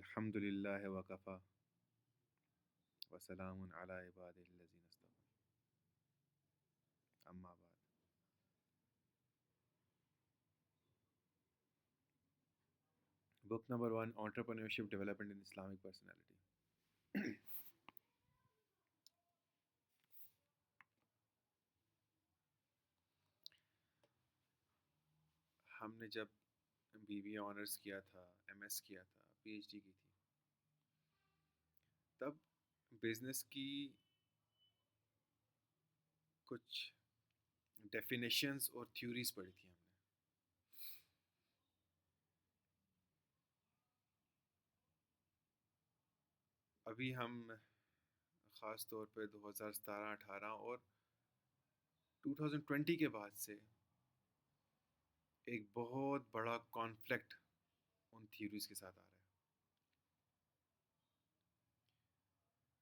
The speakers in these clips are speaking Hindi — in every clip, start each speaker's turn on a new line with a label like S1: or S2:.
S1: अल्हम्दुलिल्लाह वकफ़ा वसलामुन अला इबादिल्लज़ीन इस्तफ़ा अम्मा बाद। Book number 1, entrepreneurship development in Islamic personality. हमने जब बीबीए ऑनर्स किया था, एमएस किया था, पीएचडी की थी, तब बिजनेस की कुछ डेफिनेशंस और थ्योरीज पढ़ी थी हमने। अभी हम ख़ास तौर पे 2017-18 और 2020 के बाद से एक बहुत बड़ा कॉन्फ्लिक्ट उन थ्योरीज के साथ आ रहा है।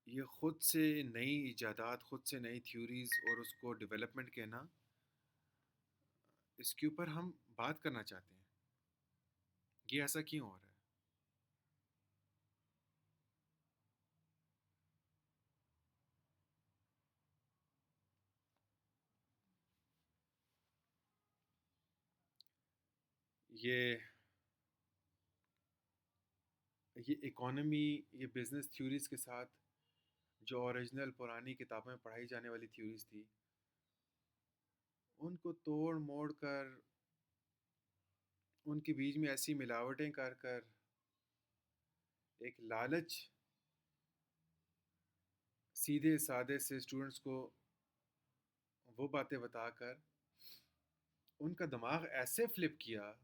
S1: ये खुद से नई इजादात, खुद से नई थ्योरीज और उसको डेवलपमेंट कहना, इसके ऊपर हम बात करना चाहते हैं। ये ऐसा क्यों हो रहा है? ये ये इकोनॉमी, ये बिजनेस थ्योरीज के साथ जो ओरिजिनल पुरानी किताबों में पढ़ाई जाने वाली थ्योरीज थी, उनको तोड़ मोड़ कर, उनके बीच में ऐसी मिलावटें कर कर एक लालच सीधे साधे से स्टूडेंट्स को वो बातें बताकर उनका दिमाग ऐसे फ्लिप किया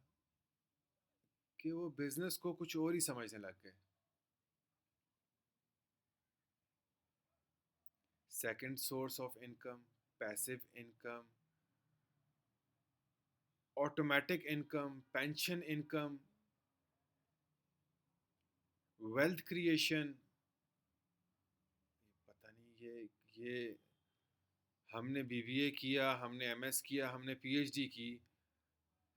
S1: कि वो बिजनेस को कुछ और ही समझने लग गए। Second source of income, passive income, automatic income, pension income, wealth creation. पता नहीं, ये हमने बीबीए किया, हमने एमएस किया, हमने पीएचडी की,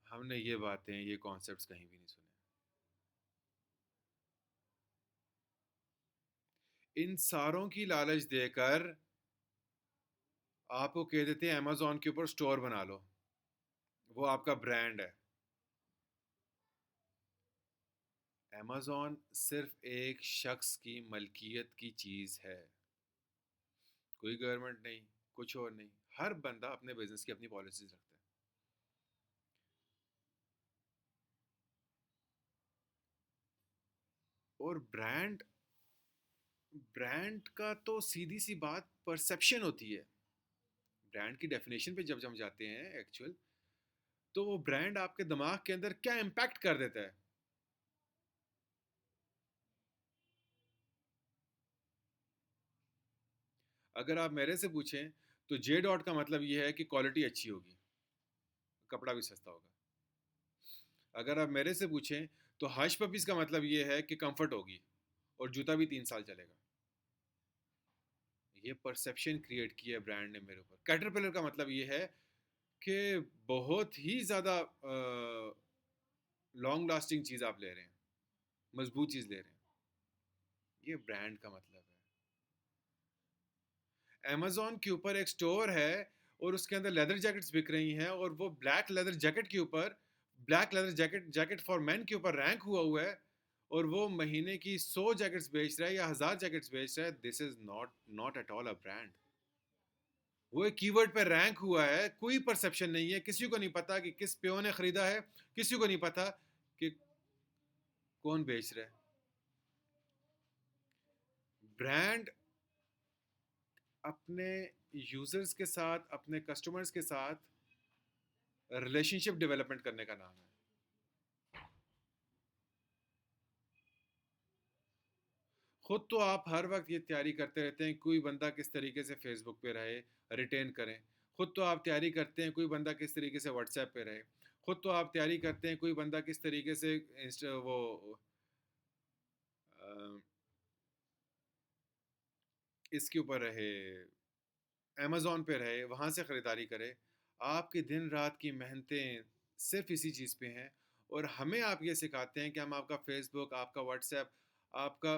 S1: हमने ये बातें, ये कॉन्सेप्ट्स कहीं भी नहीं सुने। इन सारों की लालच देकर आपको कह देते हैं अमेजोन के ऊपर स्टोर बना लो, वो आपका ब्रांड है। अमेजोन सिर्फ एक शख्स की मलकियत की चीज़ है, कोई गवर्नमेंट नहीं, कुछ और नहीं। हर बंदा अपने बिजनेस की अपनी पॉलिसीज रखता है। और ब्रांड ब्रांड का तो सीधी सी बात परसेप्शन होती है। ब्रांड की डेफिनेशन पे जब हम जाते हैं एक्चुअल, तो वो ब्रांड आपके दिमाग के अंदर क्या इम्पैक्ट कर देता है। अगर आप मेरे से पूछें तो जे डॉट का मतलब ये है कि क्वालिटी अच्छी होगी, कपड़ा भी सस्ता होगा। अगर आप मेरे से पूछें तो हश पपीज का मतलब ये है कि कंफर्ट होगी और जूता भी 3 साल चलेगा। ये परसेप्शन क्रिएट किया है ब्रांड ने मेरे ऊपर। कैटरपिलर का मतलब ये है कि बहुत ही ज़्यादा लॉन्ग लास्टिंग चीज़ आप ले रहे हैं, मजबूत चीज़ ले रहे हैं। ये ब्रांड का मतलब है। अमेजोन के ऊपर एक स्टोर है और उसके अंदर लेदर जैकेट्स बिक रही हैं, और वो ब्लैक लेदर जैकेट के ऊपर, black leather jacket for man के ऊपर रैंक हुआ है, और वो महीने की 100 जैकेट्स बेच रहा है या 1000 जैकेट्स बेच रहा है। This is not not at all a brand. वो एक कीवर्ड पे रैंक हुआ है, कोई परसेप्शन नहीं है, किसी को नहीं पता कि किस प्यो ने खरीदा है, किसी को नहीं पता कि कौन बेच रहा है। ब्रांड अपने यूजर्स के साथ, अपने कस्टमर्स के साथ रिलेशनशिप डेवलपमेंट करने का नाम है। खुद तो आप हर वक्त ये तैयारी करते रहते हैं कोई बंदा किस तरीके से फेसबुक पे रहे, रिटेन करें। खुद तो आप तैयारी करते हैं कोई बंदा किस तरीके से व्हाट्सएप पे रहे। खुद तो आप तैयारी करते हैं कोई बंदा किस तरीके से वो अ, इसके ऊपर रहे, अमेज़ॉन पे रहे, वहाँ से ख़रीदारी करे। आपकी दिन रात की मेहनतें सिर्फ इसी चीज़ पे हैं, और हमें आप ये सिखाते हैं कि हम आपका फेसबुक, आपका व्हाट्सएप, आपका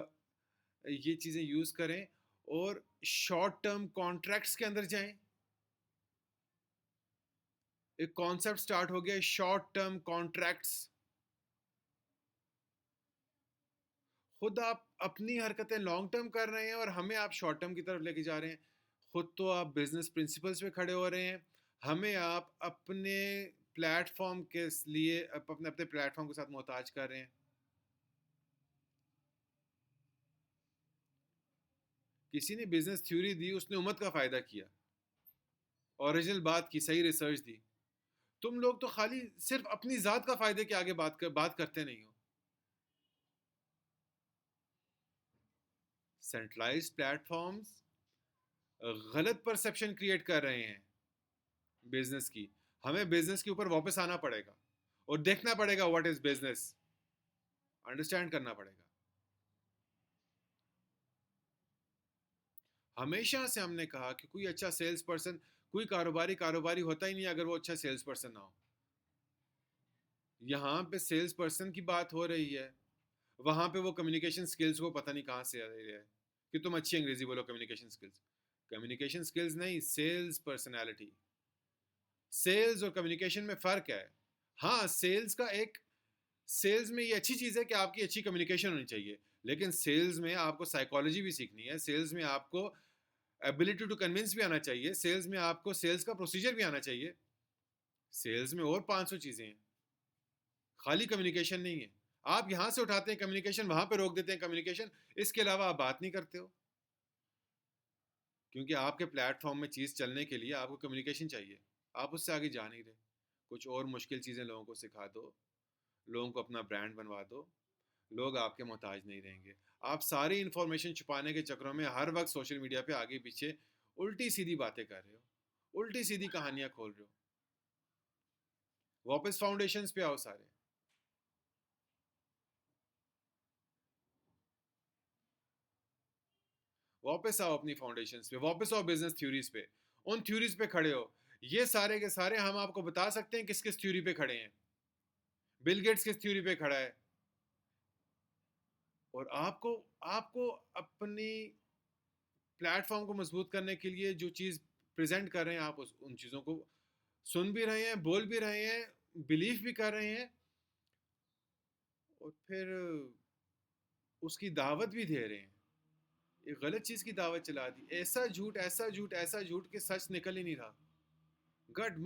S1: ये चीज़ें यूज़ करें और शॉर्ट टर्म कॉन्ट्रैक्ट्स के अंदर जाएं। एक कॉन्सेप्ट स्टार्ट हो गया शॉर्ट टर्म कॉन्ट्रैक्ट्स। खुद आप अपनी हरकतें लॉन्ग टर्म कर रहे हैं और हमें आप शॉर्ट टर्म की तरफ लेके जा रहे हैं। खुद तो आप बिजनेस प्रिंसिपल्स पे खड़े हो रहे हैं, हमें आप अपने प्लेटफॉर्म के लिए अपने अपने प्लेटफॉर्म के साथ मोहताज कर रहे हैं। किसी ने बिजनेस थ्योरी दी, उसने उम्मत का फ़ायदा किया, ओरिजिनल बात की, सही रिसर्च दी। तुम लोग तो खाली सिर्फ अपनी ज़ात का फ़ायदे के आगे बात करते नहीं हो। सेंट्रलाइज प्लेटफॉर्म्स गलत परसेप्शन क्रिएट कर रहे हैं बिजनेस की। हमें बिजनेस के ऊपर वापस आना पड़ेगा और देखना पड़ेगा व्हाट इज बिजनेस, अंडरस्टैंड करना पड़ेगा। हमेशा से हमने कहा कि कोई अच्छा सेल्स पर्सन, कोई कारोबारी कारोबारी होता ही नहीं अगर वो अच्छा सेल्स पर्सन ना हो। यहाँ पे सेल्स पर्सन की बात हो रही है, वहां पे वो कम्युनिकेशन स्किल्स को पता नहीं कहाँ से आ रही है कि तुम अच्छी अंग्रेजी बोलो। कम्युनिकेशन स्किल्स, कम्युनिकेशन स्किल्स नहीं, सेल्स पर्सनैलिटी। सेल्स और कम्युनिकेशन में फ़र्क है। हाँ, सेल्स का एक, सेल्स में ये अच्छी चीज़ है कि आपकी अच्छी कम्युनिकेशन होनी चाहिए, लेकिन सेल्स में आपको साइकोलॉजी भी सीखनी है, सेल्स में आपको एबिलिटी टू कन्विंस भी आना चाहिए, सेल्स में आपको सेल्स का प्रोसीजर भी आना चाहिए। सेल्स में और 500 चीज़ें हैं, खाली कम्युनिकेशन नहीं है। आप यहाँ से उठाते हैं कम्युनिकेशन, वहाँ पे रोक देते हैं कम्युनिकेशन, इसके अलावा आप बात नहीं करते हो। क्योंकि आपके प्लेटफॉर्म में चीज़ चलने के लिए आपको कम्युनिकेशन चाहिए, आप उससे आगे जा नहीं रहे। कुछ और मुश्किल चीज़ें लोगों को सिखा दो, लोगों को अपना ब्रांड बनवा दो, लोग आपके मोहताज नहीं रहेंगे। आप सारी इन्फॉर्मेशन छुपाने के चक्करों में हर वक्त सोशल मीडिया पे आगे पीछे उल्टी सीधी बातें कर रहे हो, उल्टी सीधी कहानियां खोल रहे हो। वापस फाउंडेशंस पे आओ सारे। वापस आओ अपनी फाउंडेशंस पे, वापस आओ बिजनेस थ्योरीज पे, उन थ्योरीज पे खड़े हो। ये सारे के सारे हम आपको बता सकते हैं किस किस थ्योरी पे खड़े हैं। बिल गेट्स किस थ्योरी पे खड़ा है। और आपको आपको अपनी प्लेटफॉर्म को मजबूत करने के लिए जो चीज़ प्रेजेंट कर रहे हैं, आप उन चीज़ों को सुन भी रहे हैं, बोल भी रहे हैं, बिलीव भी कर रहे हैं, और फिर उसकी दावत भी दे रहे हैं। एक गलत चीज़ की दावत चला दी, ऐसा झूठ ऐसा झूठ ऐसा झूठ कि सच निकल ही नहीं रहा। गड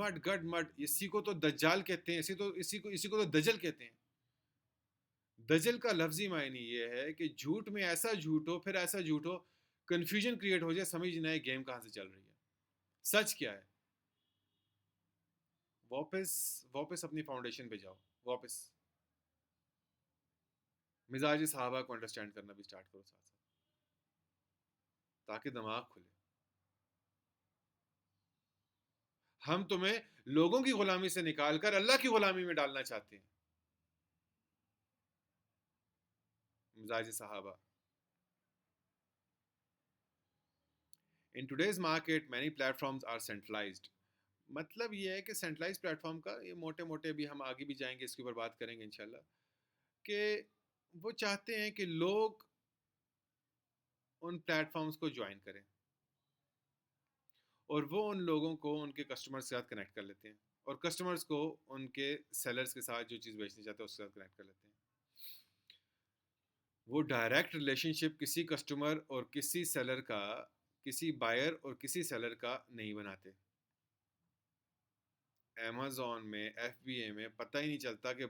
S1: मड, इसी को तो दज्जाल कहते हैं, इसी को तो दजल कहते हैं। दजल का लफ्जी मायने ये है कि झूठ में ऐसा झूठ हो, फिर ऐसा झूठ हो, कंफ्यूजन क्रिएट हो जाए, समझ नहीं आए गेम कहाँ से चल रही है, सच क्या है। वापस वापस अपनी फाउंडेशन पे जाओ, वापस मिजाज सहाबा को अंडरस्टैंड करना भी स्टार्ट करो साथ साथ, ताकि दिमाग खुले। हम तुम्हें लोगों की गुलामी से निकालकर अल्लाह की गुलामी में डालना चाहते हैं। मिजाज सहाबा। In today's market many platforms are centralised. मतलब ये है कि सेंट्रलाइज प्लेटफॉर्म का ये मोटे मोटे भी हम आगे भी जाएंगे, इसके ऊपर बात करेंगे इंशाल्लाह, कि वो चाहते हैं कि लोग उन प्लेटफॉर्म्स को ज्वाइन करें और वो उन लोगों को उनके कस्टमर्स के साथ कनेक्ट कर लेते हैं, और कस्टमर्स को उनके सेलर्स के साथ जो चीज़ बेचना चाहते हैं उसके साथ कनेक्ट कर लेते हैं। वो डायरेक्ट रिलेशनशिप किसी कस्टमर और किसी सेलर का, किसी बायर और किसी सेलर का नहीं बनाते। अमेज़ॉन में, FBA में पता ही नहीं चलता कि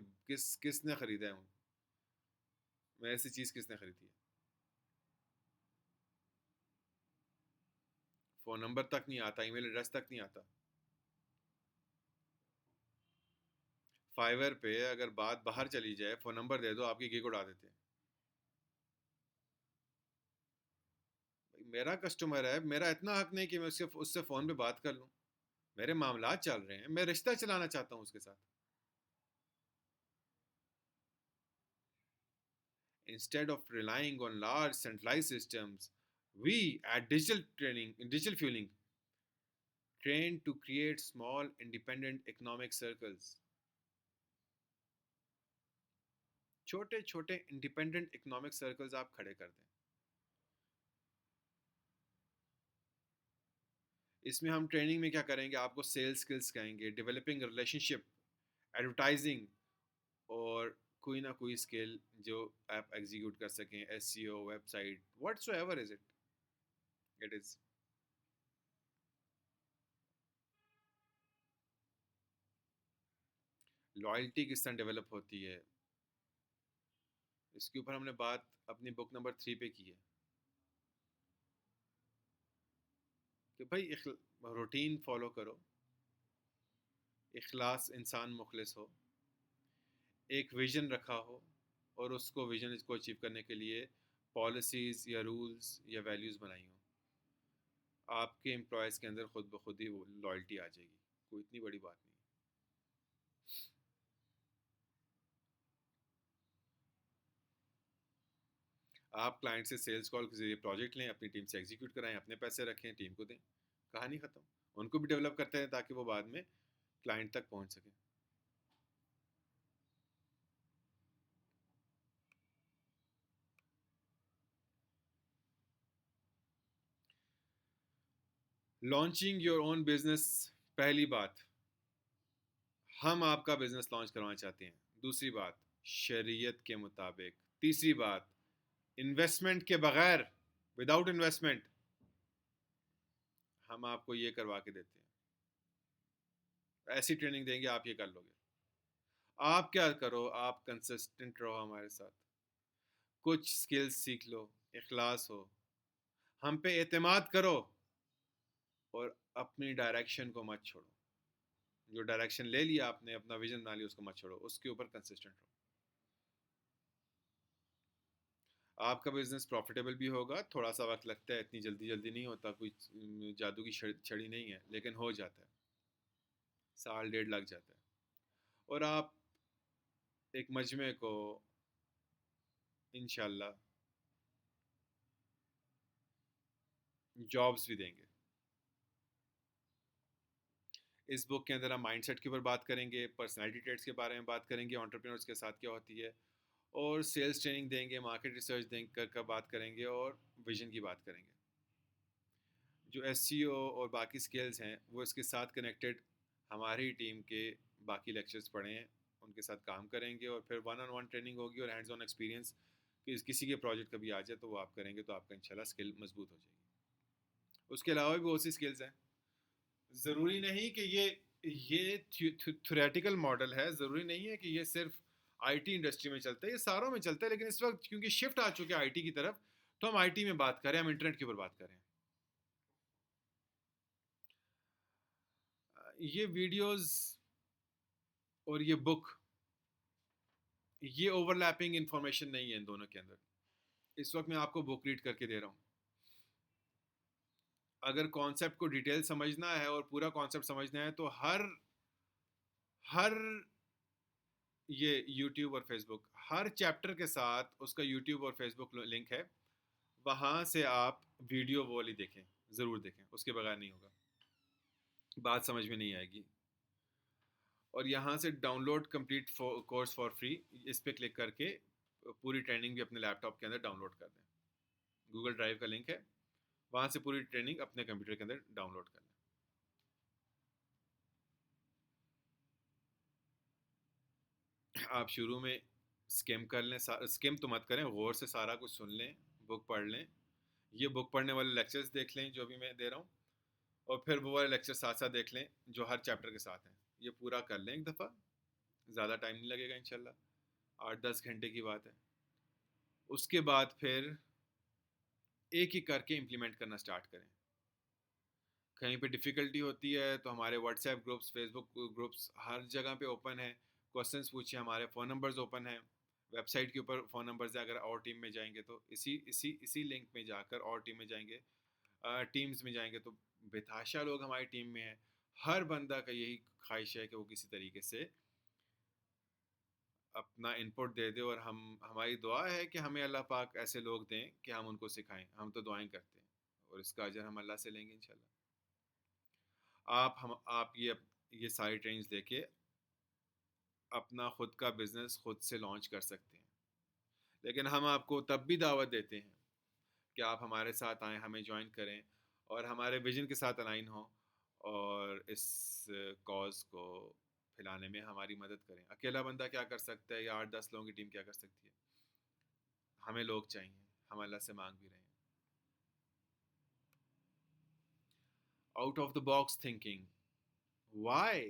S1: किसने ख़रीदा है, मेरे से चीज़ किसने ख़रीदी है। फ़ोन नंबर तक नहीं आता, ईमेल एड्रेस तक नहीं आता। फाइवर पे अगर बात बाहर चली जाए, फ़ोन नंबर दे दो, आपकी गिग उड़ा देते हैं। मेरा कस्टमर है, मेरा इतना हक नहीं कि मैं उससे उससे फ़ोन पे बात कर लूँ। मेरे मामलात चल रहे हैं, मैं रिश्ता चलाना चाहता हूँ उसके साथ। Instead of relying on large centralized systems, we at Digital Fueling, train to create small independent economic circles. छोटे छोटे इंडिपेंडेंट इकोनॉमिक सर्कल्स आप खड़े कर दें। इसमें हम ट्रेनिंग में क्या करेंगे, आपको सेल्स स्किल्स कहेंगे, डेवलपिंग रिलेशनशिप, एडवर्टाइजिंग, और कोई ना कोई स्किल जो आप एग्जीक्यूट कर सकें, SEO, website, whatsoever is it is. Loyalty किस तरह डेवलप होती है, इसके ऊपर हमने बात अपनी बुक नंबर 3 पे की है कि भाई रूटीन फॉलो करो, इखलास, इंसान मुखलिस हो, एक विजन रखा हो, और उसको विजन को अचीव करने के लिए पॉलिसीज़ या रूल्स या वैल्यूज़ बनाई हो, आपके एम्प्लॉयज़ के अंदर खुद ब खुद ही वो लॉयल्टी आ जाएगी। कोई इतनी बड़ी बात नहीं। आप क्लाइंट से सेल्स कॉल के जरिए प्रोजेक्ट लें, अपनी टीम से एग्जीक्यूट कराएं, अपने पैसे रखें, टीम को दें, कहानी ख़त्म। उनको भी डेवलप करते हैं ताकि वो बाद में क्लाइंट तक पहुंच सकें। लॉन्चिंग योर ओन बिजनेस, पहली बात, हम आपका बिजनेस लॉन्च करवाना चाहते हैं। दूसरी बात, शरीयत के मुताबिक। तीसरी बात, इन्वेस्टमेंट के बगैर, विदाउट इन्वेस्टमेंट हम आपको ये करवा के देते हैं, ऐसी ट्रेनिंग देंगे आप ये कर लोगे। आप क्या करो, आप कंसिस्टेंट रहो हमारे साथ, कुछ स्किल्स सीख लो, इखलास हो, हम पे एतमाद करो, और अपनी डायरेक्शन को मत छोड़ो। जो डायरेक्शन ले लिया आपने, अपना विजन बना लिया, उसको मत छोड़ो, उसके ऊपर कंसिस्टेंट रहो। आपका बिजनेस प्रॉफिटेबल भी होगा। थोड़ा सा वक्त लगता है, इतनी जल्दी जल्दी नहीं होता, कोई जादू की छड़ी नहीं है, लेकिन हो जाता है, साल डेढ़ लग जाता है। और आप एक मजमे को इंशाल्लाह जॉब्स भी देंगे। इस बुक के अंदर हम माइंडसेट के ऊपर बात करेंगे, पर्सनालिटी ट्रेट्स के बारे में बात करेंगे, एंटरप्रेन्योर्स के साथ क्या होती है, और सेल्स ट्रेनिंग देंगे, मार्केट रिसर्च देंगे कर बात करेंगे, और विजन की बात करेंगे। जो एसईओ और बाकी स्किल्स हैं वो इसके साथ कनेक्टेड, हमारी टीम के बाकी लेक्चर्स पढ़े हैं, उनके साथ काम करेंगे, और फिर वन ऑन वन ट्रेनिंग होगी, और हैंड्स ऑन एक्सपीरियंस कि किसी के प्रोजेक्ट कभी आ जाए तो वो आप करेंगे, तो आपका इंशाल्लाह स्किल मजबूत हो जाएगी। उसके अलावा भी बहुत सी स्किल्स हैं। ज़रूरी नहीं कि ये थ्योरेटिकल मॉडल है, ज़रूरी नहीं है कि ये सिर्फ आईटी इंडस्ट्री में चलता है, ये सारों में चलता है, लेकिन इस वक्त क्योंकि शिफ्ट आ चुके हैं आईटी की तरफ, तो हम आईटी में बात करें, हम इंटरनेट के ऊपर बात करें। ये वीडियोस और ये बुक, ये ओवरलैपिंग इंफॉर्मेशन नहीं है इन दोनों के अंदर। इस वक्त मैं आपको बुक रीड करके दे रहा हूँ। अगर कॉन्सेप्ट को डिटेल समझना है और पूरा कॉन्सेप्ट समझना है, तो हर हर ये यूट्यूब और फेसबुक, हर चैप्टर के साथ उसका यूट्यूब और फेसबुक लिंक है, वहाँ से आप वीडियो वो वाली देखें, ज़रूर देखें, उसके बगैर नहीं होगा, बात समझ में नहीं आएगी। और यहाँ से download complete course for free, इस पर क्लिक करके पूरी ट्रेनिंग भी अपने लैपटॉप के अंदर डाउनलोड कर दें। गूगल ड्राइव का लिंक है, वहाँ से पूरी ट्रेनिंग अपने कंप्यूटर के अंदर डाउनलोड कर लें। आप शुरू में स्किम कर लें, स्किम तो मत करें, गौर से सारा कुछ सुन लें, बुक पढ़ लें, ये बुक पढ़ने वाले लेक्चर्स देख लें जो भी मैं दे रहा हूँ, और फिर वो वाले लेक्चर साथ साथ देख लें जो हर चैप्टर के साथ हैं। ये पूरा कर लें एक दफ़ा, ज़्यादा टाइम नहीं लगेगा इंशाल्लाह, 8-10 घंटे की बात है। उसके बाद फिर एक एक करके इम्प्लीमेंट करना स्टार्ट करें। कहीं पे डिफ़िकल्टी होती है तो हमारे व्हाट्सएप ग्रुप्स, फेसबुक ग्रुप्स हर जगह पे ओपन है, क्वेश्चंस पूछिए, हमारे फ़ोन नंबर्स ओपन हैं, वेबसाइट के ऊपर फ़ोन नंबर्स हैं। अगर और टीम में जाएंगे तो इसी लिंक में जाकर और टीम में जाएंगे, टीम्स में जाएंगे तो बेताशा लोग हमारी टीम में हैं। हर बंदा का यही ख्वाहिश है कि वो किसी तरीके से अपना इनपुट दे दे, और हमारी दुआ है कि हमें अल्लाह पाक ऐसे लोग दें कि हम उनको सिखाएं। हम तो दुआएं करते हैं, और इसका अजर हम अल्लाह से लेंगे इंशाल्लाह। आप ये सारी ट्रेनिंग्स लेके अपना खुद का बिजनेस खुद से लॉन्च कर सकते हैं। लेकिन हम आपको तब भी दावत देते हैं कि आप हमारे साथ आएँ, हमें जॉइन करें और हमारे विज़न के साथ अलाइन हों और इस कॉज़ को फैलाने में हमारी मदद करें। अकेला बंदा क्या कर सकता है या 8-10 लोगों की टीम क्या कर सकती है? हमें लोग चाहिए, हम अल्लाह से माँग भी रहे हैं। Out of the box thinking, why?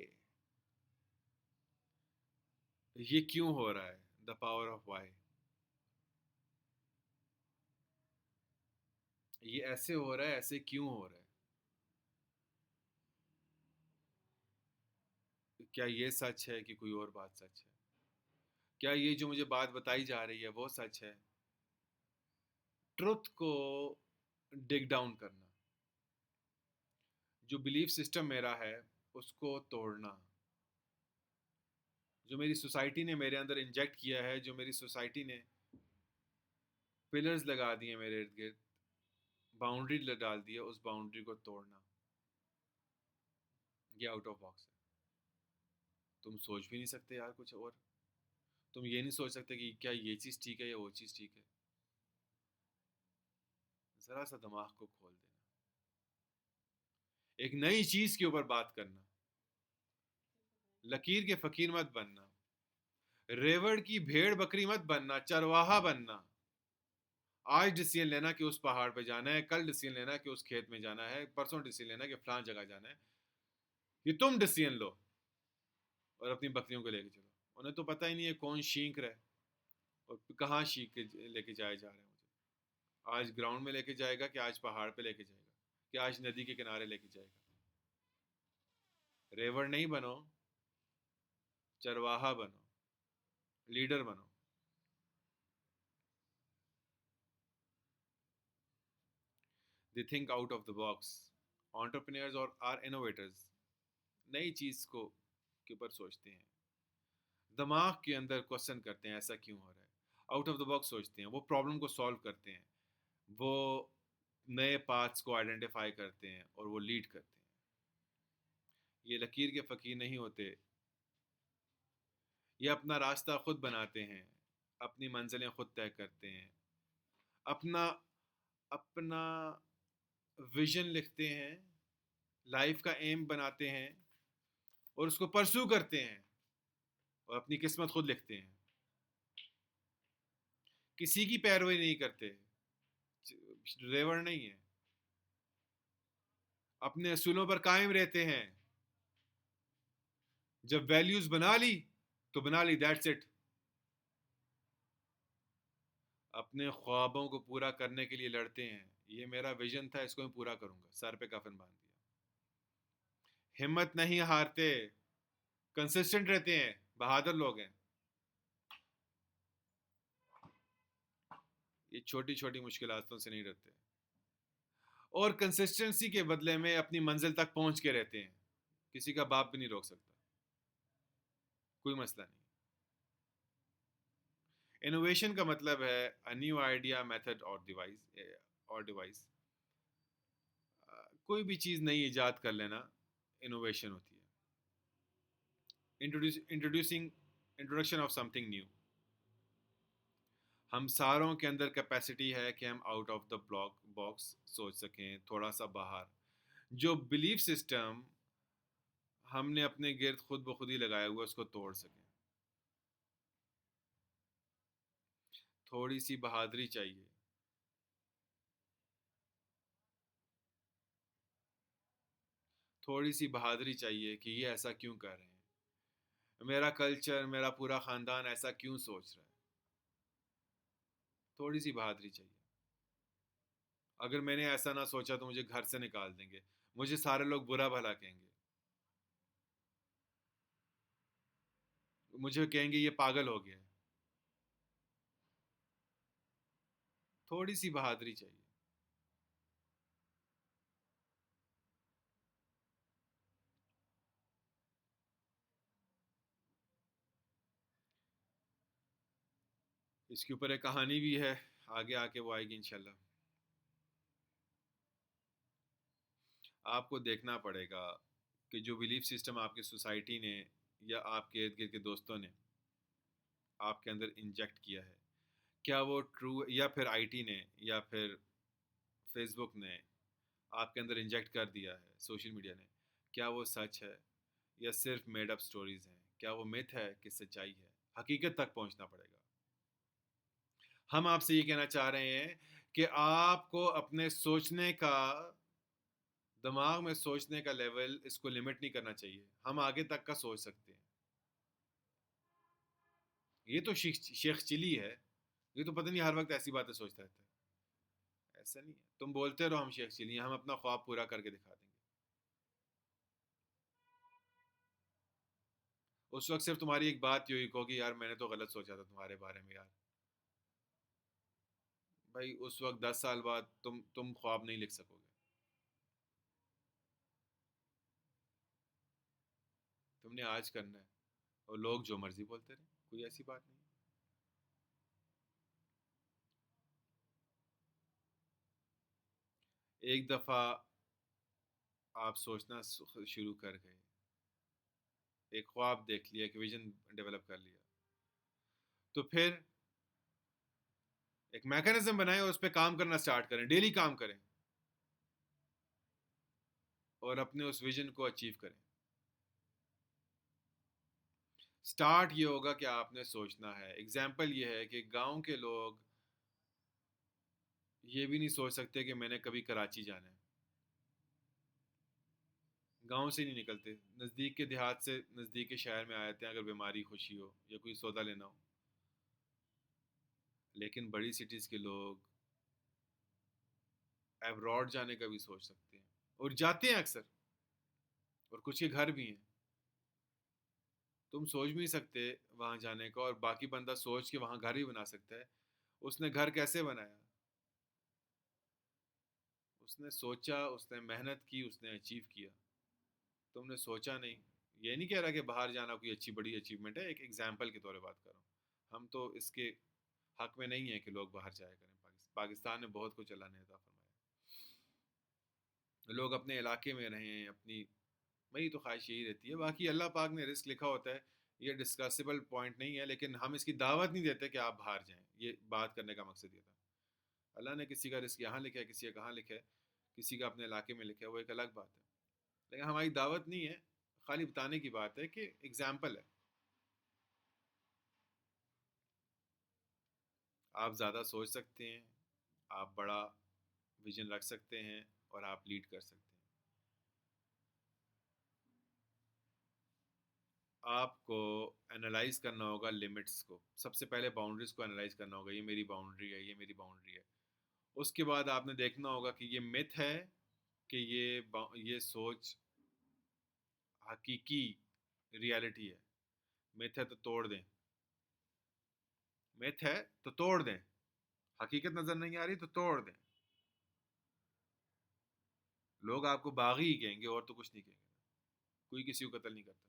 S1: ये क्यों हो रहा है? The power of why. ये ऐसे हो रहा है, ऐसे क्यों हो रहा है? क्या ये सच है कि कोई और बात सच है? क्या ये जो मुझे बात बताई जा रही है वो सच है? ट्रुथ को डिग डाउन करना, जो बिलीफ सिस्टम मेरा है उसको तोड़ना, जो मेरी सोसाइटी ने मेरे अंदर इंजेक्ट किया है, जो मेरी सोसाइटी ने पिलर्स लगा दिए मेरे इर्द गिर्द, बाउंड्री डाल दी है, उस बाउंड्री को तोड़ना, ये आउट ऑफ बॉक्स है। तुम सोच भी नहीं सकते यार कुछ और। तुम ये नहीं सोच सकते कि क्या ये चीज़ ठीक है या वो चीज़ ठीक है। ज़रा सा दिमाग को खोल देना, एक नई चीज़ के ऊपर बात करना, लकीर के फ़कीर मत बनना, रेवड़ की भेड़ बकरी मत बनना, चरवाहा बनना। आज डिसीजन लेना कि उस पहाड़ पे जाना है, कल डिसीजन लेना कि उस खेत में जाना है, परसों डिसीजन लेना कि फलां जगह जाना है। ये तुम डिसीजन लो और अपनी बकरियों को लेके चलो। उन्हें तो पता ही नहीं है कौन शींक रहा है और कहाँ शींक के लेके जाए जा रहे हैं मुझे। आज ग्राउंड में लेके जाएगा कि आज पहाड़ पे लेके जाएगा कि आज नदी के किनारे लेके जाएगा। रेवड़ नहीं बनो, चरवाहा बनो, लीडर बनो। They think out of the box. Entrepreneurs और आर इनोवेटर्स नई चीज़ को के ऊपर सोचते हैं, दिमाग के अंदर क्वेश्चन करते हैं ऐसा क्यों हो रहा है, आउट ऑफ द बॉक्स सोचते हैं, वो प्रॉब्लम को सॉल्व करते हैं, वो नए पाथ्स को आइडेंटिफाई करते हैं और वो लीड करते हैं। ये लकीर के फ़कीर नहीं होते, ये अपना रास्ता खुद बनाते हैं, अपनी मंजिलें खुद तय करते हैं, अपना अपना विजन लिखते हैं, लाइफ का एम बनाते हैं और उसको परस्यू करते हैं और अपनी किस्मत खुद लिखते हैं। किसी की पैरवी नहीं करते, रेवड़ नहीं है, अपने असूलों पर कायम रहते हैं। जब वैल्यूज बना ली तो बना ली, दैट्स इट। अपने ख्वाबों को पूरा करने के लिए लड़ते हैं, ये मेरा विजन था, इसको मैं पूरा करूंगा, सर पे कफन बांध दिया। हिम्मत नहीं हारते, कंसिस्टेंट रहते हैं, बहादुर लोग हैं। ये छोटी छोटी मुश्किलातों से नहीं डरते और कंसिस्टेंसी के बदले में अपनी मंजिल तक पहुंच के रहते हैं। किसी का बाप भी नहीं रोक सकता, कोई मसला नहीं। इनोवेशन का मतलब है अ न्यू आइडिया, मेथड और डिवाइस। कोई भी चीज़ नई ईजाद कर लेना इनोवेशन होती है। Introduction of something new. हम सारों के अंदर कैपेसिटी है कि हम out of the block box सोच सकें, थोड़ा सा बाहर। जो बिलीफ सिस्टम हमने अपने गिर्द खुद ब खुद ही लगाया हुआ उसको तोड़ सकें। थोड़ी सी बहादुरी चाहिए, थोड़ी सी बहादुरी चाहिए कि ये ऐसा क्यों कर रहे हैं, मेरा कल्चर, मेरा पूरा ख़ानदान ऐसा क्यों सोच रहा है। थोड़ी सी बहादुरी चाहिए। अगर मैंने ऐसा ना सोचा तो मुझे घर से निकाल देंगे, मुझे सारे लोग बुरा भला कहेंगे, मुझे कहेंगे ये पागल हो गया है। थोड़ी सी बहादुरी चाहिए। इसके ऊपर एक कहानी भी है, आगे आके वो आएगी इंशाल्लाह। आपको देखना पड़ेगा कि जो बिलीफ सिस्टम आपकी सोसाइटी ने या आपके इर्द गिर्द के दोस्तों ने आपके अंदर इंजेक्ट किया है, क्या वो ट्रू, या फिर आईटी ने या फिर फेसबुक ने आपके अंदर इंजेक्ट कर दिया है, सोशल मीडिया ने, क्या वो सच है या सिर्फ मेड अप स्टोरीज हैं? क्या वो मिथ है कि सच्चाई है? हकीकत तक पहुंचना पड़ेगा। हम आपसे ये कहना चाह रहे हैं कि आपको अपने सोचने का, दिमाग में सोचने का लेवल, इसको लिमिट नहीं करना चाहिए। हम आगे तक का सोच सकते हैं। ये तो शेख चिली है, ये तो पता नहीं हर वक्त ऐसी बातें सोचता रहता है। ऐसा नहीं है, तुम बोलते रहो हम शेख चिली हैं, हम अपना ख्वाब पूरा करके दिखा देंगे। उस वक्त सिर्फ तुम्हारी एक बात ये हुई, कहोगी यार मैंने तो गलत सोचा था तुम्हारे बारे में यार। भाई उस वक्त 10 साल बाद तुम ख्वाब नहीं लिख सकोगे। तुमने आज करना है, और लोग जो मर्जी बोलते रहे, कोई ऐसी बात नहीं। एक दफ़ा आप सोचना शुरू कर गए, एक ख्वाब देख लिया, एक विजन डेवलप कर लिया, तो फिर एक मैकेनिज्म बनाएं और उस पर काम करना स्टार्ट करें, डेली काम करें और अपने उस विजन को अचीव करें। स्टार्ट ये होगा कि आपने सोचना है। एग्जाम्पल ये है कि गांव के लोग ये भी नहीं सोच सकते कि मैंने कभी कराची जाना है, गांव से नहीं निकलते, नज़दीक के देहात से नज़दीक के शहर में आ जाते हैं अगर बीमारी खुशी हो या कोई सौदा लेना हो। लेकिन बड़ी सिटीज़ के लोग एब्रॉड जाने का भी सोच सकते हैं, और जाते हैं अक्सर, और कुछ के घर भी हैं। तुम सोच भी नहीं सकते वहाँ जाने का, और बाकी बंदा सोच के वहाँ घर भी बना सकता है। उसने घर कैसे बनाया? उसने सोचा, उसने मेहनत की, उसने अचीव किया। तुमने सोचा नहीं। ये नहीं कह रहा कि बाहर जाना कोई अच्छी बड़ी अचीवमेंट है, एक एग्जाम्पल के तौर पर बात कर रहा हूँ। हम तो इसके हक में नहीं है कि लोग बाहर जाया करें। पाकिस्तान ने बहुत कुछ अल्लाह ने अता फरमाया, लोग अपने इलाके में रहें अपनी, वही तो ख्वाहिश यही रहती है। बाकी अल्लाह पाक ने रिस्क लिखा होता है, ये डिस्कसेबल पॉइंट नहीं है, लेकिन हम इसकी दावत नहीं देते कि आप बाहर जाएं। ये बात करने का मकसद ये था। अल्लाह ने किसी का रिस्क यहाँ लिखा है, किसी का कहाँ लिखा है, किसी का अपने इलाके में लिखा है, वो एक अलग बात है। लेकिन हमारी दावत नहीं है, खाली बताने की बात है कि एग्जाम्पल है। आप ज़्यादा सोच सकते हैं, आप बड़ा विजन रख सकते हैं, और आप लीड कर सकते हैं। आपको एनालाइज करना होगा लिमिट्स को। सबसे पहले बाउंड्रीज को एनालाइज करना होगा, ये मेरी बाउंड्री है, ये मेरी बाउंड्री है। उसके बाद आपने देखना होगा कि ये मिथ है कि ये सोच हकीकी रियलिटी है। मिथ है तो तोड़ दें, मिथ है तो तोड़ दें, हकीकत नज़र नहीं आ रही तो तोड़ दें। लोग आपको बागी ही कहेंगे, और तो कुछ नहीं कहेंगे। कोई किसी को कत्ल नहीं करता,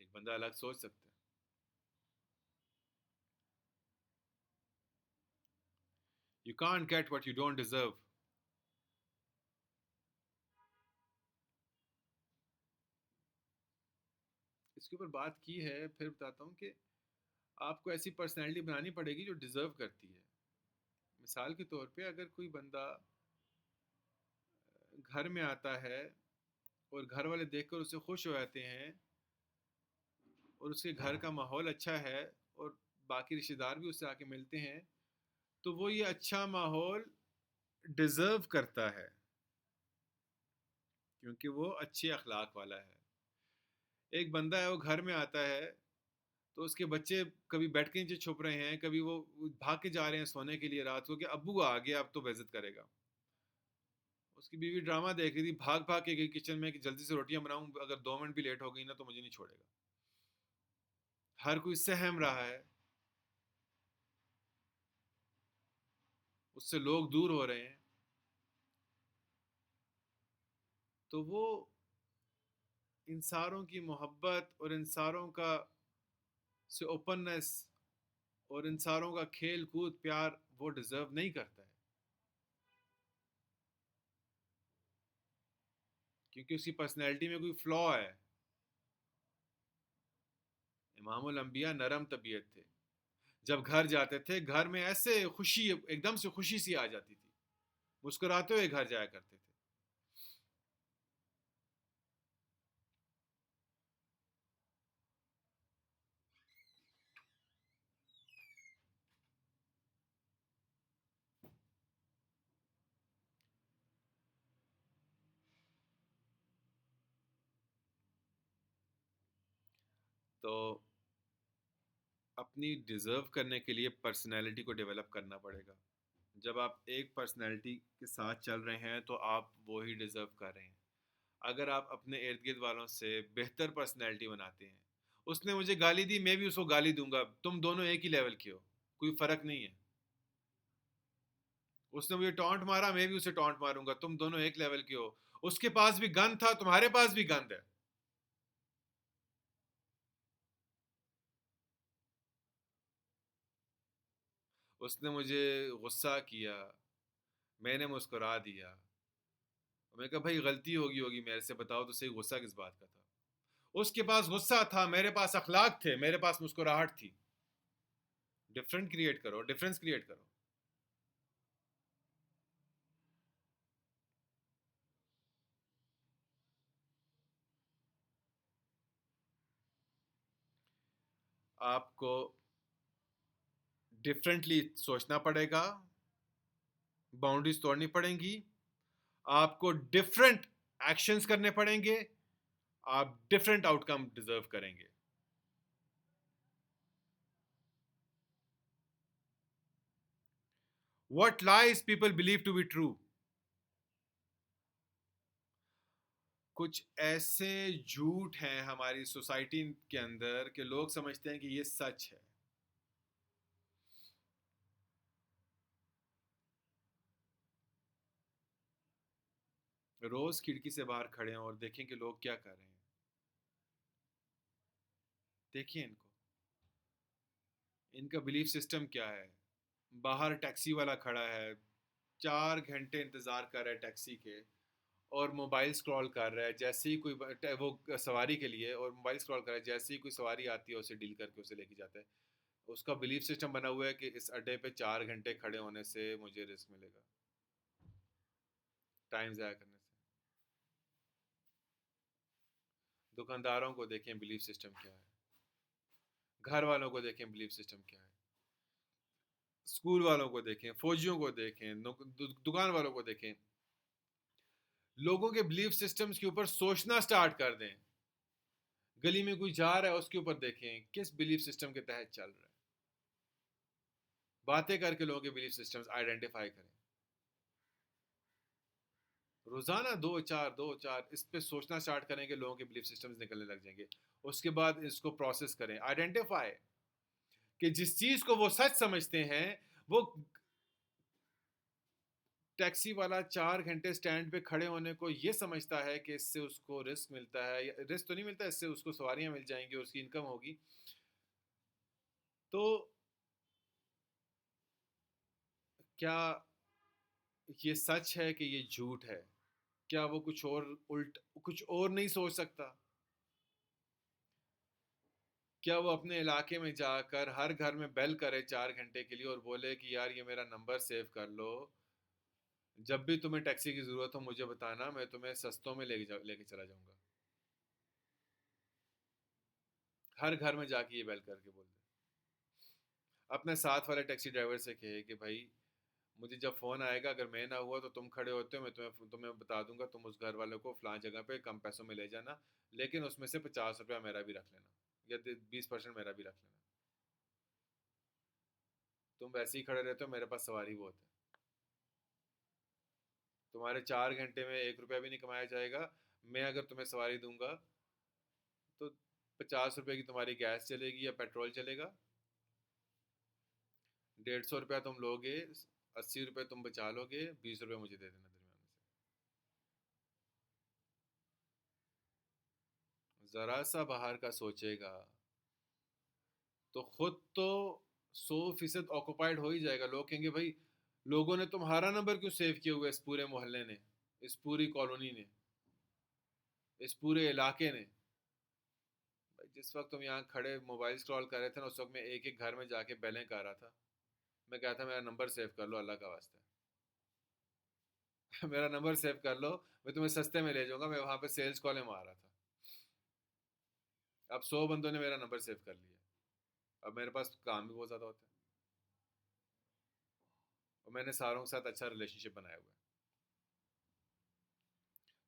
S1: एक बंदा अलग सोच सकता है। You can't get what you don't deserve. इसके ऊपर बात की है, फिर बताता हूँ कि आपको ऐसी पर्सनैलिटी बनानी पड़ेगी जो डिजर्व करती है। मिसाल के तौर पे अगर कोई बंदा घर में आता है और घर वाले देखकर उससे खुश हो जाते हैं, और उसके घर का माहौल अच्छा है, और बाकी रिश्तेदार भी उससे आके मिलते हैं, तो वो ये अच्छा माहौल डिजर्व करता है, क्योंकि वो अच्छे अखलाक वाला है। एक बंदा है, वो घर में आता है तो उसके बच्चे कभी बेड के नीचे छुप रहे हैं, कभी वो भाग के जा रहे हैं सोने के लिए रात को कि अब्बू आ गया अब तो बेइज्जत करेगा। उसकी बीवी ड्रामा देख रही थी, भाग भाग के गई किचन में कि जल्दी से रोटियां बनाऊं, अगर 2 मिनट भी लेट हो गई ना तो मुझे नहीं छोड़ेगा। हर कोई सहम रहा है, उससे लोग दूर हो रहे हैं, तो वो इंसानों की मोहब्बत और इंसानों का से ओपननेस और इंसानों का खेल कूद प्यार वो डिजर्व नहीं करता है, क्योंकि उसकी पर्सनैलिटी में कोई फ्लॉ है। इमामुल अंबिया नरम तबीयत थे, जब घर जाते थे, घर में ऐसे खुशी, एकदम से खुशी सी आ जाती थी, मुस्कुराते हुए घर जाया करते थे। तो अपनी डिज़र्व करने के लिए पर्सनैलिटी को डेवलप करना पड़ेगा। जब आप एक पर्सनैलिटी के साथ चल रहे हैं तो आप वो ही डिज़र्व कर रहे हैं। अगर आप अपने इर्द गिर्द वालों से बेहतर पर्सनैलिटी बनाते हैं, उसने मुझे गाली दी, मैं भी उसको गाली दूंगा, तुम दोनों एक ही लेवल के हो, कोई फ़र्क नहीं है। उसने मुझे टॉन्ट मारा, मैं भी उसे टॉन्ट मारूंगा, तुम दोनों एक लेवल के हो। उसके पास भी गन था, तुम्हारे पास भी गन है। उसने मुझे गुस्सा किया, मैंने मुस्कुरा दिया। मैं कहा भाई गलती होगी होगी मेरे से, बताओ तो सही गुस्सा किस बात का था। उसके पास गुस्सा था, मेरे पास अखलाक थे, मेरे पास मुस्कुराहट थी। डिफरेंट क्रिएट करो, डिफरेंस क्रिएट करो। आपको डिफरेंटली सोचना पड़ेगा, बाउंड्रीज तोड़नी पड़ेंगी, आपको डिफरेंट एक्शंस करने पड़ेंगे, आप डिफरेंट आउटकम डिजर्व करेंगे। What lies people believe to be true? कुछ ऐसे झूठ हैं हमारी सोसाइटी के अंदर कि लोग समझते हैं कि ये सच है। रोज खिड़की से बाहर खड़े हैं और देखें कि लोग क्या कर रहे हैं। देखिए इनको, इनका बिलीफ सिस्टम क्या है। बाहर टैक्सी वाला खड़ा है, 4 घंटे इंतजार कर रहा है टैक्सी के, और मोबाइल स्क्रॉल कर रहा है, जैसे ही कोई वो सवारी के लिए, और मोबाइल स्क्रॉल कर रहा है, जैसे ही कोई सवारी आती है उसे डील करके उसे लेके जाता है। उसका बिलीफ सिस्टम बना हुआ है कि इस अड्डे पे 4 घंटे खड़े होने से मुझे रिस्क मिलेगा, टाइम ज़ाया करने से। दुकानदारों को देखें बिलीफ सिस्टम क्या है, घर वालों को देखें बिलीफ सिस्टम क्या है, स्कूल वालों को देखें, फौजियों को देखें, दुकान वालों को देखें। लोगों के बिलीफ सिस्टम्स के ऊपर सोचना स्टार्ट कर दें। गली में कोई जा रहा है उसके ऊपर देखें किस बिलीफ सिस्टम के तहत चल रहा है। बातें करके लोगों के बिलीफ सिस्टम्स आइडेंटिफाई करें। रोजाना दो चार इस पे सोचना स्टार्ट करेंगे, लोगों के बिलीफ सिस्टम्स निकलने लग जाएंगे। उसके बाद इसको प्रोसेस करें, आइडेंटिफाई कि जिस चीज को वो सच समझते हैं, वो टैक्सी वाला 4 घंटे स्टैंड पे खड़े होने को ये समझता है कि इससे उसको रिस्क मिलता है, या रिस्क तो नहीं मिलता, इससे उसको सवारियां मिल जाएंगी, उसकी इनकम होगी। तो क्या ये सच है कि ये झूठ है? क्या वो कुछ और उल्ट कुछ और नहीं सोच सकता? क्या वो अपने इलाके में जाकर हर घर में बेल करे 4 घंटे के लिए और बोले कि यार ये मेरा नंबर सेव कर लो, जब भी तुम्हें टैक्सी की ज़रूरत हो मुझे बताना, मैं तुम्हें सस्तों में लेके चला जाऊंगा। हर घर में जाके ये बेल करके बोल दे। अपने साथ वाले टैक्सी ड्राइवर से कहे कि भाई मुझे जब फ़ोन आएगा, अगर मैं ना हुआ तो तुम खड़े होते हो, मैं तुम्हें तुम्हें बता दूंगा, तुम उस घर वाले को फ़लाँ जगह पे कम पैसों में ले जाना, लेकिन उसमें से 50 रुपया मेरा भी रख लेना, या 20% मेरा भी रख लेना। तुम वैसे ही खड़े रहते हो, मेरे पास सवारी बहुत है। तुम्हारे 4 घंटे में 1 रुपया भी नहीं कमाया जाएगा। मैं अगर तुम्हें सवारी दूंगा तो 50 रुपये की तुम्हारी गैस चलेगी या पेट्रोल चलेगा, 150 रुपया तुम लोगे, 80 रुपये तुम बचा लोगे, 20 रुपये मुझे दे देना दरमियान से। ज़रा सा बाहर का सोचेगा तो खुद तो 100% ऑक्यूपाइड हो ही जाएगा। लोग कहेंगे भाई लोगों ने तुम्हारा नंबर क्यों सेव किया हुआ है, इस पूरे मोहल्ले ने, इस पूरी कॉलोनी ने, इस पूरे इलाके ने। जिस वक्त तुम यहाँ खड़े मोबाइल स्क्रॉल कर रहे थे ना, उस वक्त मैं एक एक घर में जाके बेलें कर रहा था। मैं कहता मेरा नंबर सेव कर लो अल्लाह का वास्ते। मेरा नंबर सेव कर लो, मैं तुम्हें सस्ते में ले जाऊंगा। मैं वहाँ पे सेल्स कॉल मार रहा था। अब 100 बंदों ने मेरा नंबर सेव कर लिया। अब मेरे पास काम भी बहुत ज़्यादा होता है और मैंने सारों के साथ अच्छा रिलेशनशिप बनाया हुआ है।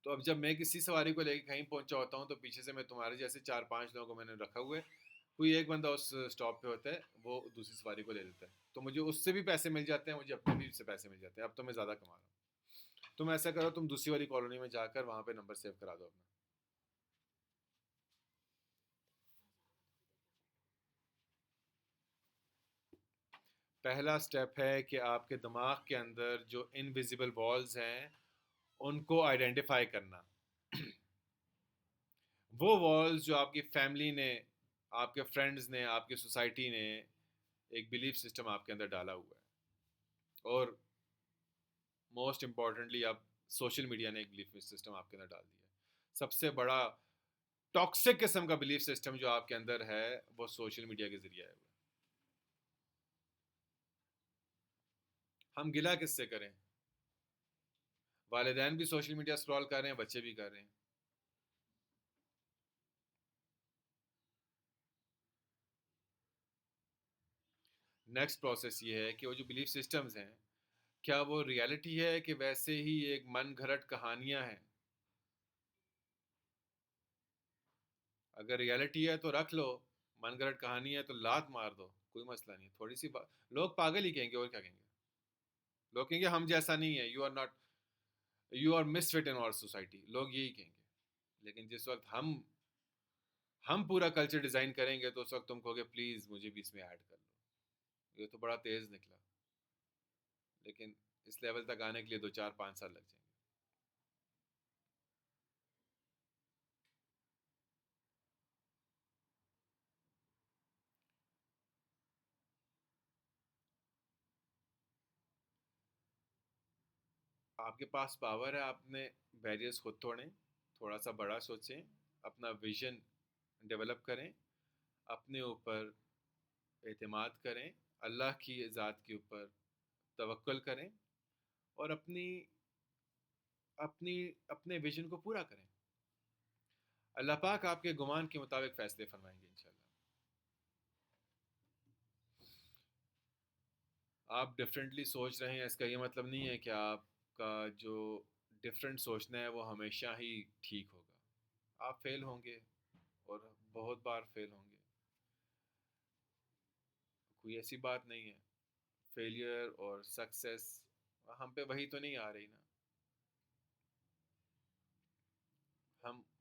S1: तो अब जब मैं किसी सवारी को लेकर कहीं पहुंचा होता हूँ, तो पीछे से मैं तुम्हारे जैसे 4-5 लोगों को मैंने रखा हुआ है। कोई एक बंदा उस स्टॉप पे होता है, वो दूसरी सवारी को ले लेता है, तो मुझे उससे भी पैसे मिल जाते हैं, मुझे अपने भी से पैसे मिल जाते हैं। अब तो मैं ज़्यादा कमा रहा हूँ। तुम ऐसा करो, तुम दूसरी वाली कॉलोनी में जाकर वहाँ पे नंबर सेव करा दो अपना। पहला स्टेप है कि आपके दिमाग के अंदर जो इनविजिबल वॉल्स हैं उनको आइडेंटिफाई करना। वो वॉल्स जो आपकी फैमिली ने, आपके फ्रेंड्स ने, आपकी सोसाइटी ने एक बिलीफ सिस्टम आपके अंदर डाला हुआ है, और मोस्ट इम्पॉर्टेंटली अब सोशल मीडिया ने एक बिलीफ सिस्टम आपके अंदर डाल दिया है। सबसे बड़ा टॉक्सिक किस्म का बिलीफ सिस्टम जो आपके अंदर है वो सोशल मीडिया के जरिए है। हम गिला किससे करें? वालिदैन भी सोशल मीडिया स्क्रॉल कर रहे हैं, बच्चे भी कर रहे हैं। नेक्स्ट प्रोसेस ये है कि वो जो बिलीफ सिस्टम्स हैं, क्या वो रियलिटी है कि वैसे ही एक मन घड़त कहानियां हैं? अगर रियलिटी है तो रख लो, मन घड़त कहानी है तो लात मार दो, कोई मसला नहीं। थोड़ी सी बात, लोग पागल ही कहेंगे और क्या कहेंगे। लोग कहेंगे हम जैसा नहीं है, you are not, you are misfit in our society, लोग यही कहेंगे। लेकिन जिस वक्त हम पूरा कल्चर डिज़ाइन करेंगे, तो उस वक्त तुम कहोगे प्लीज़ मुझे भी इसमें ऐड कर लो। ये तो बड़ा तेज़ निकला, लेकिन इस लेवल तक आने के लिए 2 4 5 साल लग जाएंगे। आपके पास पावर है, आपने बैरियर्स खुद तोड़ें, थोड़ा सा बड़ा सोचें, अपना विजन डेवलप करें, अपने ऊपर एतमाद करें, अल्लाह की ज़ात के ऊपर तवक्कुल करें, और अपनी अपनी अपने विजन को पूरा करें। अल्लाह पाक आपके गुमान के मुताबिक फ़ैसले फरमाएंगे इंशाल्लाह। आप डिफरेंटली सोच रहे हैं, इसका ये मतलब नहीं है कि आपका जो डिफरेंट सोचना है वो हमेशा ही ठीक होगा। आप फेल होंगे, और बहुत बार फेल होंगे। कोई ऐसी बात नहीं है। फेलियर और सक्सेस हम पे वही तो नहीं आ रही ना।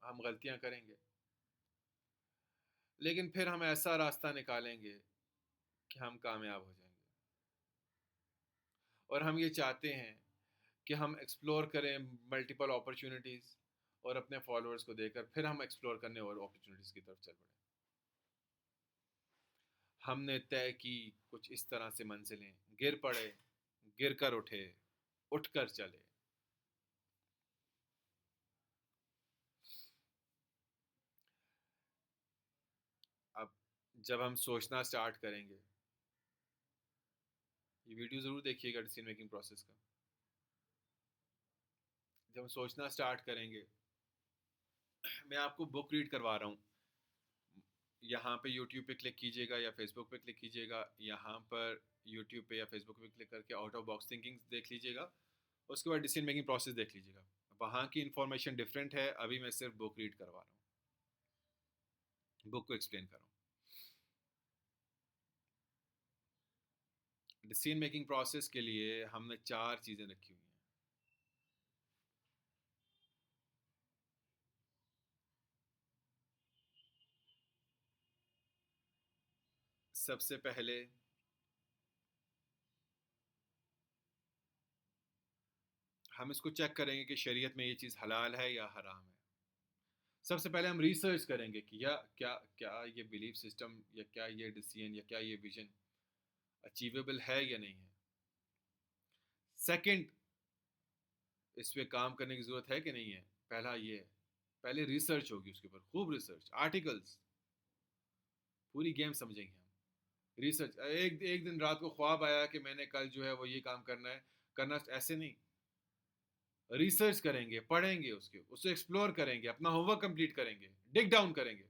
S1: हम गलतियां करेंगे, लेकिन फिर हम ऐसा रास्ता निकालेंगे कि हम कामयाब हो जाएंगे। और हम ये चाहते हैं कि हम एक्सप्लोर करें मल्टीपल अपॉर्चुनिटीज़, और अपने फॉलोअर्स को देकर फिर हम एक्सप्लोर करने और अपॉर्चुनिटीज़ की तरफ चल पड़े। हमने तय की कुछ इस तरह से मंजिलें, गिर पड़े, गिर कर उठे, उठ कर चले। अब जब हम सोचना स्टार्ट करेंगे, ये वीडियो ज़रूर देखिएगा डिसीजन मेकिंग प्रोसेस का। जब हम सोचना स्टार्ट करेंगे, मैं आपको बुक रीड करवा रहा हूँ। यहाँ पे यूट्यूब पे क्लिक कीजिएगा या फेसबुक पे क्लिक कीजिएगा। यहाँ पर यूट्यूब पे या फेसबुक पे क्लिक करके आउट ऑफ बॉक्स थिंकिंग देख लीजिएगा। उसके बाद डिसीजन मेकिंग प्रोसेस देख लीजिएगा। वहाँ की इन्फॉर्मेशन डिफरेंट है, अभी मैं सिर्फ बुक रीड करवा रहा हूँ, बुक को एक्सप्लेन कर रहा हूँ। डिसीजन मेकिंग प्रोसेस के लिए हमने 4 चीज़ें रखी हुई हैं। सबसे पहले हम इसको चेक करेंगे कि शरीयत में ये चीज़ हलाल है या हराम है। सबसे पहले हम रिसर्च करेंगे कि या क्या क्या ये बिलीफ सिस्टम, या क्या ये डिसीजन, या क्या ये विजन अचीवेबल है या नहीं है। सेकंड, इस पे काम करने की ज़रूरत है कि नहीं है। पहला ये है, पहले रिसर्च होगी उसके ऊपर, खूब रिसर्च, आर्टिकल्स, पूरी गेम समझेंगे हम। रिसर्च, एक एक दिन रात को ख्वाब आया कि मैंने कल जो है वो ये काम करना है, करना ऐसे नहीं। रिसर्च करेंगे, पढ़ेंगे, उससे एक्सप्लोर करेंगे, अपना होमवर्क कंप्लीट करेंगे, डिग डाउन करेंगे।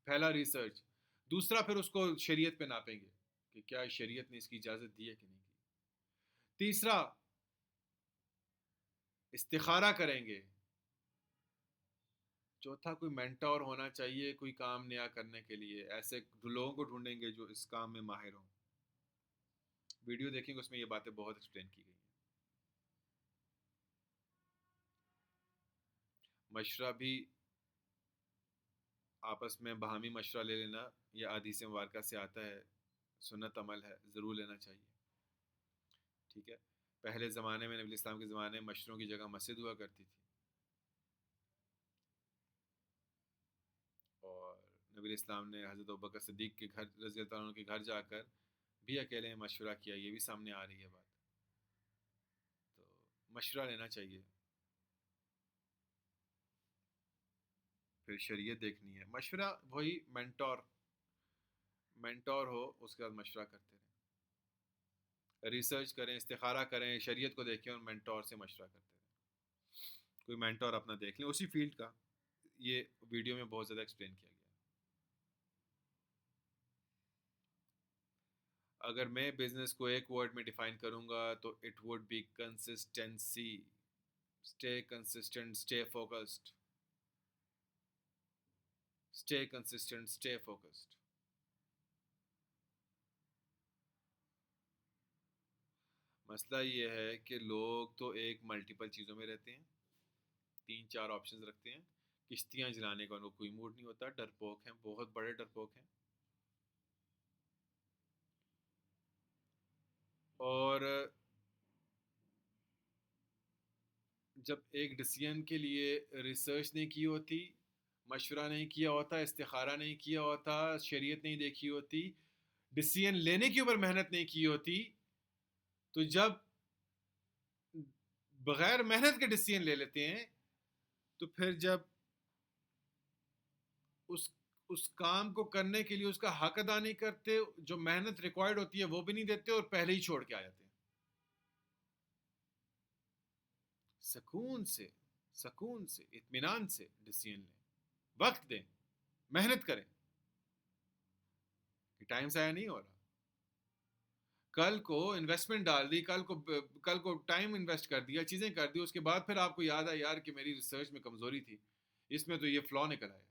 S1: पहला रिसर्च। दूसरा फिर उसको शरीयत पे नापेंगे कि क्या शरीयत ने इसकी इजाज़त दी है कि नहीं दी। तीसरा, इस्तिखारा करेंगे। चौथा, कोई मेंटोर होना चाहिए कोई काम नया करने के लिए, ऐसे लोगों को ढूंढेंगे जो इस काम में माहिर हों। वीडियो देखेंगे, उसमें ये बातें बहुत एक्सप्लेन की गई हैं। मशवरा भी आपस में बाहमी मशवरा ले लेना, यह हदीस मुबारका से आता है, सुन्नत अमल है, ज़रूर लेना चाहिए। ठीक है। पहले ज़माने में, नबी इस्लाम के ज़माने में मशवरों की जगह मस्जिद हुआ करती थी, और नबी इस्लाम ने हज़रत अबू बकर सिद्दीक़ के घर रज़ी अल्लाह अन्हु के घर जाकर भी अकेले मशवरा किया, ये भी सामने आ रही है बात। तो मशवरा लेना चाहिए। फिर शरीयत देखनी है। मशवरा वही मेंटोर, मेंटोर हो, उसके बाद मशवरा करते रहें, रिसर्च करें, इस्तिखारा करें, शरीयत को देखें और मेंटोर से मशवरा करते रहें। कोई मेंटोर अपना देख लें उसी फील्ड का। ये वीडियो में बहुत ज़्यादा एक्सप्लेन किया गया। अगर मैं बिजनेस को एक वर्ड में डिफाइन करूंगा तो it would be consistency. Stay consistent, stay focused, stay consistent, stay focused. मसला ये है कि लोग तो एक मल्टीपल चीज़ों में रहते हैं, 3-4 ऑप्शंस रखते हैं। किश्तियाँ जलाने का उनको कोई मूड नहीं होता, डरपोक हैं, बहुत बड़े डरपोक हैं। और जब एक डिसीजन के लिए रिसर्च नहीं की होती, मशवरा नहीं किया होता, इस्तिखारा नहीं किया होता, शरीयत नहीं देखी होती, डिसीजन लेने के ऊपर मेहनत नहीं की होती, तो जब बगैर मेहनत के डिसीजन ले लेते हैं, तो फिर जब उस उस काम को करने के लिए उसका हक अदा नहीं करते, जो मेहनत रिक्वायर्ड होती है वो भी नहीं देते, और पहले ही छोड़ के आ जाते हैं। सुकून से, सुकून से, इत्मीनान से डिसीजन लें, वक्त दें, मेहनत करें। टाइम ज़ाया नहीं हो रहा। कल को इन्वेस्टमेंट डाल दी, कल को टाइम इन्वेस्ट कर दिया, चीज़ें कर दी, उसके बाद फिर आपको याद आया यार कि मेरी रिसर्च में कमज़ोरी थी, इसमें तो ये फ्लॉ निकल आया,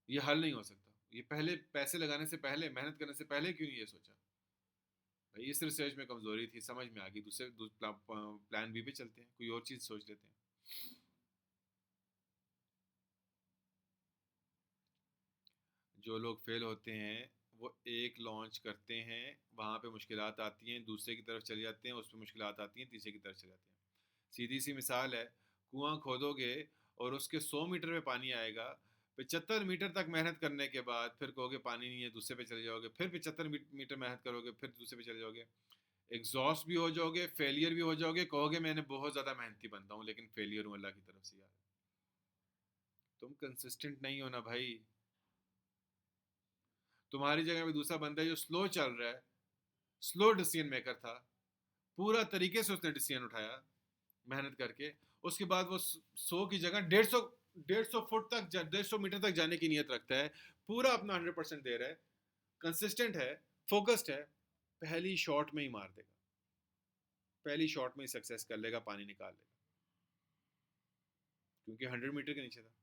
S1: ये हल नहीं हो सकता। ये पहले पैसे लगाने से पहले, मेहनत करने से पहले क्यों नहीं ये सोचा? भाई इस रिसर्च में कमज़ोरी थी, समझ में आ गई, प्लान बी पे चलते हैं, कोई और चीज़ सोच लेते हैं। जो लोग फेल होते हैं वो एक लॉन्च करते हैं, वहाँ पे मुश्किलात आती हैं, दूसरे की तरफ चले जाते हैं, उस पर मुश्किलात आती हैं, तीसरे की तरफ चले जाते हैं। सीधी सी मिसाल है, कुआं खोदोगे और उसके 100 मीटर में पानी आएगा, 75 मीटर तक मेहनत करने के बाद फिर कहोगे पानी नहीं है, दूसरे पे चले जाओगे, फिर 75 मीटर मेहनत करोगे, फिर दूसरे पे चले जाओगे, एग्जॉस्ट भी हो जाओगे, फेलियर भी हो जाओगे, कहोगे मैंने बहुत ज़्यादा मेहनती बनता हूँ लेकिन फेलियर हूँ अल्लाह की तरफ से। यार तुम कंसिस्टेंट नहीं हो ना भाई। तुम्हारी जगह में दूसरा बंदा है जो स्लो चल रहा है, स्लो डिसीजन मेकर था, पूरा तरीके से उसने डिसीजन उठाया मेहनत करके, उसके बाद वो 100 की जगह 150 फुट तक, 150 मीटर तक जाने की नीयत रखता है, पूरा अपना 100% दे रहा है, कंसिस्टेंट है, फोकस्ड है, पहली शॉट में ही मार देगा, पहली शॉट में ही सक्सेस कर लेगा, पानी निकाल लेगा, क्योंकि 100 मीटर के नीचे था।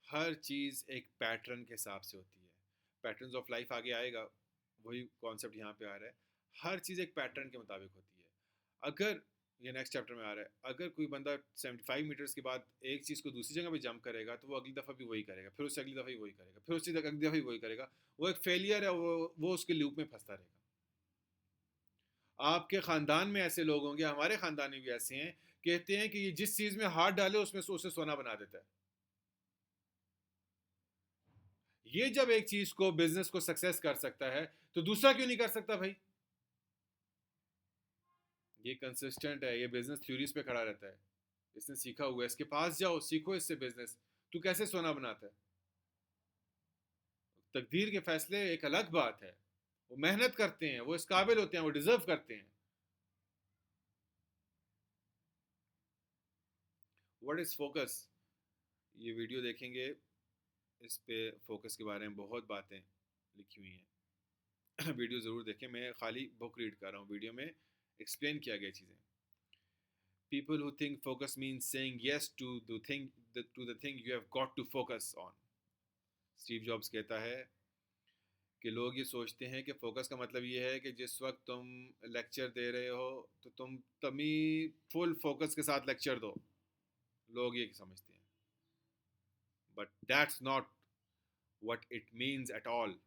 S1: हर चीज़ एक पैटर्न के हिसाब से होती है, पैटर्न्स ऑफ लाइफ आगे आएगा, वही कॉन्सेप्ट यहाँ पे आ रहा है। हर चीज़ एक पैटर्न के मुताबिक होती है। अगर ये नेक्स्ट चैप्टर में आ रहा है, अगर कोई बंदा 75 मीटर्स के बाद एक चीज़ को दूसरी जगह पे जंप करेगा तो वो अगली दफ़ा भी वही करेगा, फिर उससे अगली दफ़ा भी वही करेगा, फिर उससे अगली दफ़ा भी वही करेगा, वो एक फेलियर है, वो उसके लूप में फंसता रहेगा। आपके ख़ानदान में ऐसे लोग होंगे, हमारे ख़ानदान में भी ऐसे हैं, कहते हैं कि ये जिस चीज़ में हाथ डाले उसमें उसे सोना बना देता है। ये जब एक चीज को, बिजनेस को सक्सेस कर सकता है, तो दूसरा क्यों नहीं कर सकता भाई? ये कंसिस्टेंट है, ये बिजनेस थ्योरीज पे खड़ा रहता है, इसने सीखा हुआ है, इसके पास जाओ, सीखो इससे बिजनेस। तू कैसे सोना बनाता है? तकदीर के फैसले एक अलग बात है, वो मेहनत करते हैं, वो इस काबिल होते हैं, वो डिजर्व करते हैं। What is focus? ये वीडियो देखेंगे, इस पे फोकस के बारे में बहुत बातें लिखी हुई हैं। वीडियो ज़रूर देखें, मैं खाली बुक रीड कर रहा हूँ, वीडियो में एक्सप्लेन किया गया चीज़ें। People who think focus means saying yes to the thing you have got to focus on. Steve jobs कहता है कि लोग ये सोचते हैं कि फोकस का मतलब ये है कि जिस वक्त तुम लेक्चर दे रहे हो तो तुम तभी फुल फोकस के साथ लेक्चर दो। लोग ये समझते हैं, but that's not what it means at all.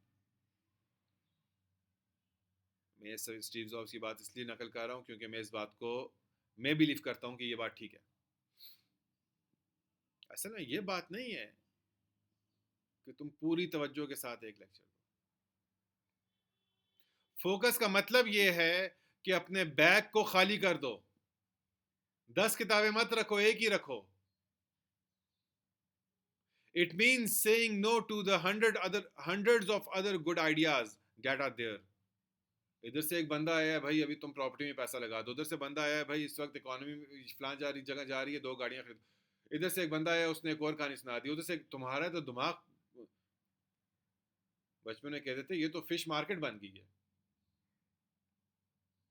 S1: मैं स्टीव जॉब्स की बात इसलिए नकल कर रहा हूँ क्योंकि मैं इस बात को मैं बिलीव करता हूँ कि ये बात ठीक है। असल में ये बात नहीं है कि तुम पूरी तवज्जो के साथ एक लेक्चर दो। फोकस का मतलब ये है कि अपने बैग को खाली कर दो, 10 किताबें मत रखो, एक ही रखो। It means saying no to the hundreds of other good ideas that are there. इधर से एक बंदा आया है, भाई अभी तुम प्रॉपर्टी में पैसा लगा दो। उधर से बंदा आया है, भाई इस वक्त इकोनॉमी फलां जा रही जगह जा रही है, 2 गाड़ियां खरीदो। इधर से एक बंदा आया, उसने एक और कहानी सुना दी। उधर से तुम्हारा तो दिमाग, बचपन में कहते थे ये तो फिश मार्केट बन गई है,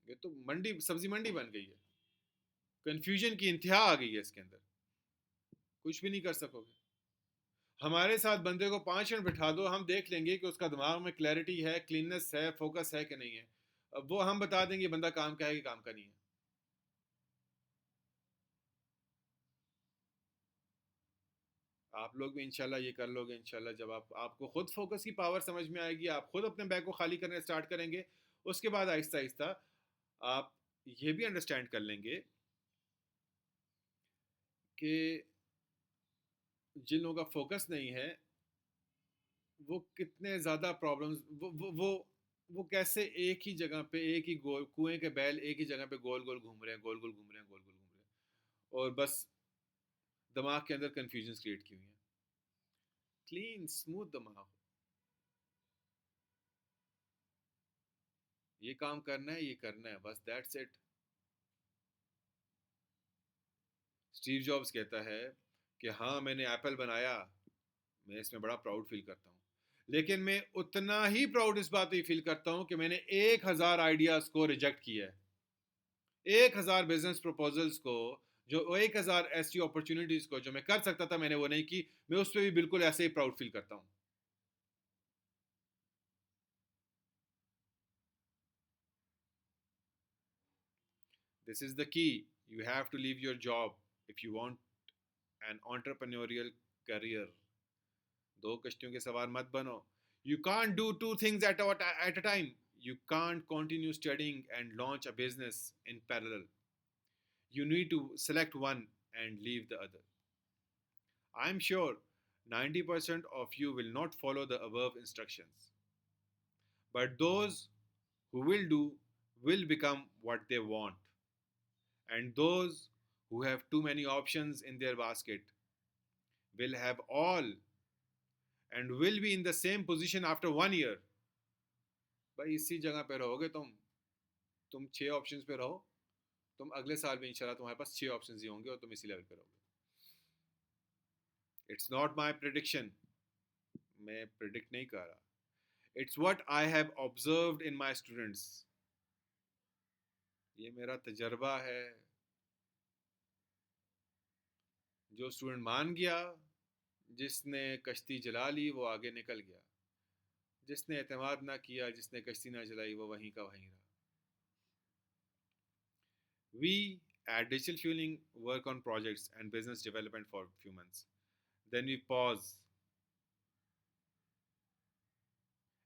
S1: ये तो मंडी, सब्जी मंडी बन गई है। कंफ्यूजन की इंतहा आ गई है इसके अंदर, कुछ भी नहीं कर सकोगे। हमारे साथ बंदे को 5 मिनट बिठा दो, हम देख लेंगे कि उसका दिमाग में क्लैरिटी है, क्लीननेस है, फोकस है कि नहीं है। अब वो हम बता देंगे बंदा काम का है कि काम का नहीं है। आप लोग भी इंशाल्लाह ये कर लोगे इंशाल्लाह, जब आपको खुद फोकस की पावर समझ में आएगी, आप खुद अपने बैग को खाली करने स्टार्ट करेंगे। उसके बाद आहिस्ता आहिस्ता आप ये भी अंडरस्टैंड कर लेंगे कि जिन लोगों का फोकस नहीं है वो कितने ज़्यादा प्रॉब्लम्स, वो कैसे एक ही जगह पे, एक ही गोल कुएं के बैल एक ही जगह पे गोल गोल घूम रहे हैं, गोल गोल घूम रहे हैं, गोल गोल घूम रहे हैं, और बस दिमाग के अंदर कंफ्यूजन क्रिएट की हुई है। क्लीन स्मूथ दिमाग हो, ये काम करना है, ये करना है, बस दैट्स इट। स्टीव जॉब्स कहता है कि हाँ मैंने एप्पल बनाया, मैं इसमें बड़ा प्राउड फील करता हूँ, लेकिन मैं उतना ही प्राउड इस बात पे फील करता हूँ कि मैंने 1000 आइडियाज को रिजेक्ट किया है। 1000 बिजनेस प्रपोजल्स को, जो 1000 ऐसी अपॉर्चुनिटीज को जो मैं कर सकता था, मैंने वो नहीं की। मैं उस पर भी बिल्कुल ऐसे ही प्राउड फील करता हूँ। This is the key, you have to leave your job if you want an entrepreneurial career. दो कश्तियों के सवार मत बनो। You can't do two things at a time. You can't continue studying and launch a business in parallel. You need to select one and leave the other. I'm sure 90% of you will not follow the above instructions, but those who will do will become what they want. And those who have too many options in their basket will have all and will be in the same position after 1 year. भाई इसी जगह पे रहोगे तुम 6 ऑप्शंस पे रहो, तुम अगले साल भी इंशाल्लाह तुम्हारे पास 6 ऑप्शंस ही होंगे और तुम इसी लेवल पे रहोगे। इट्स नॉट माई प्रिडिक्शन, मैं प्रिडिक्ट नहीं कर रहा। It's what I have observed in my students, ये मेरा तजर्बा है। जो स्टूडेंट मान गया, जिसने कश्ती जला ली वो आगे निकल गया, जिसने एतमाद ना किया, जिसने कश्ती ना जलाई, वो वहीं का वहीं रहा। We at Digital Fueling work on projects and business development for a few months. Then we pause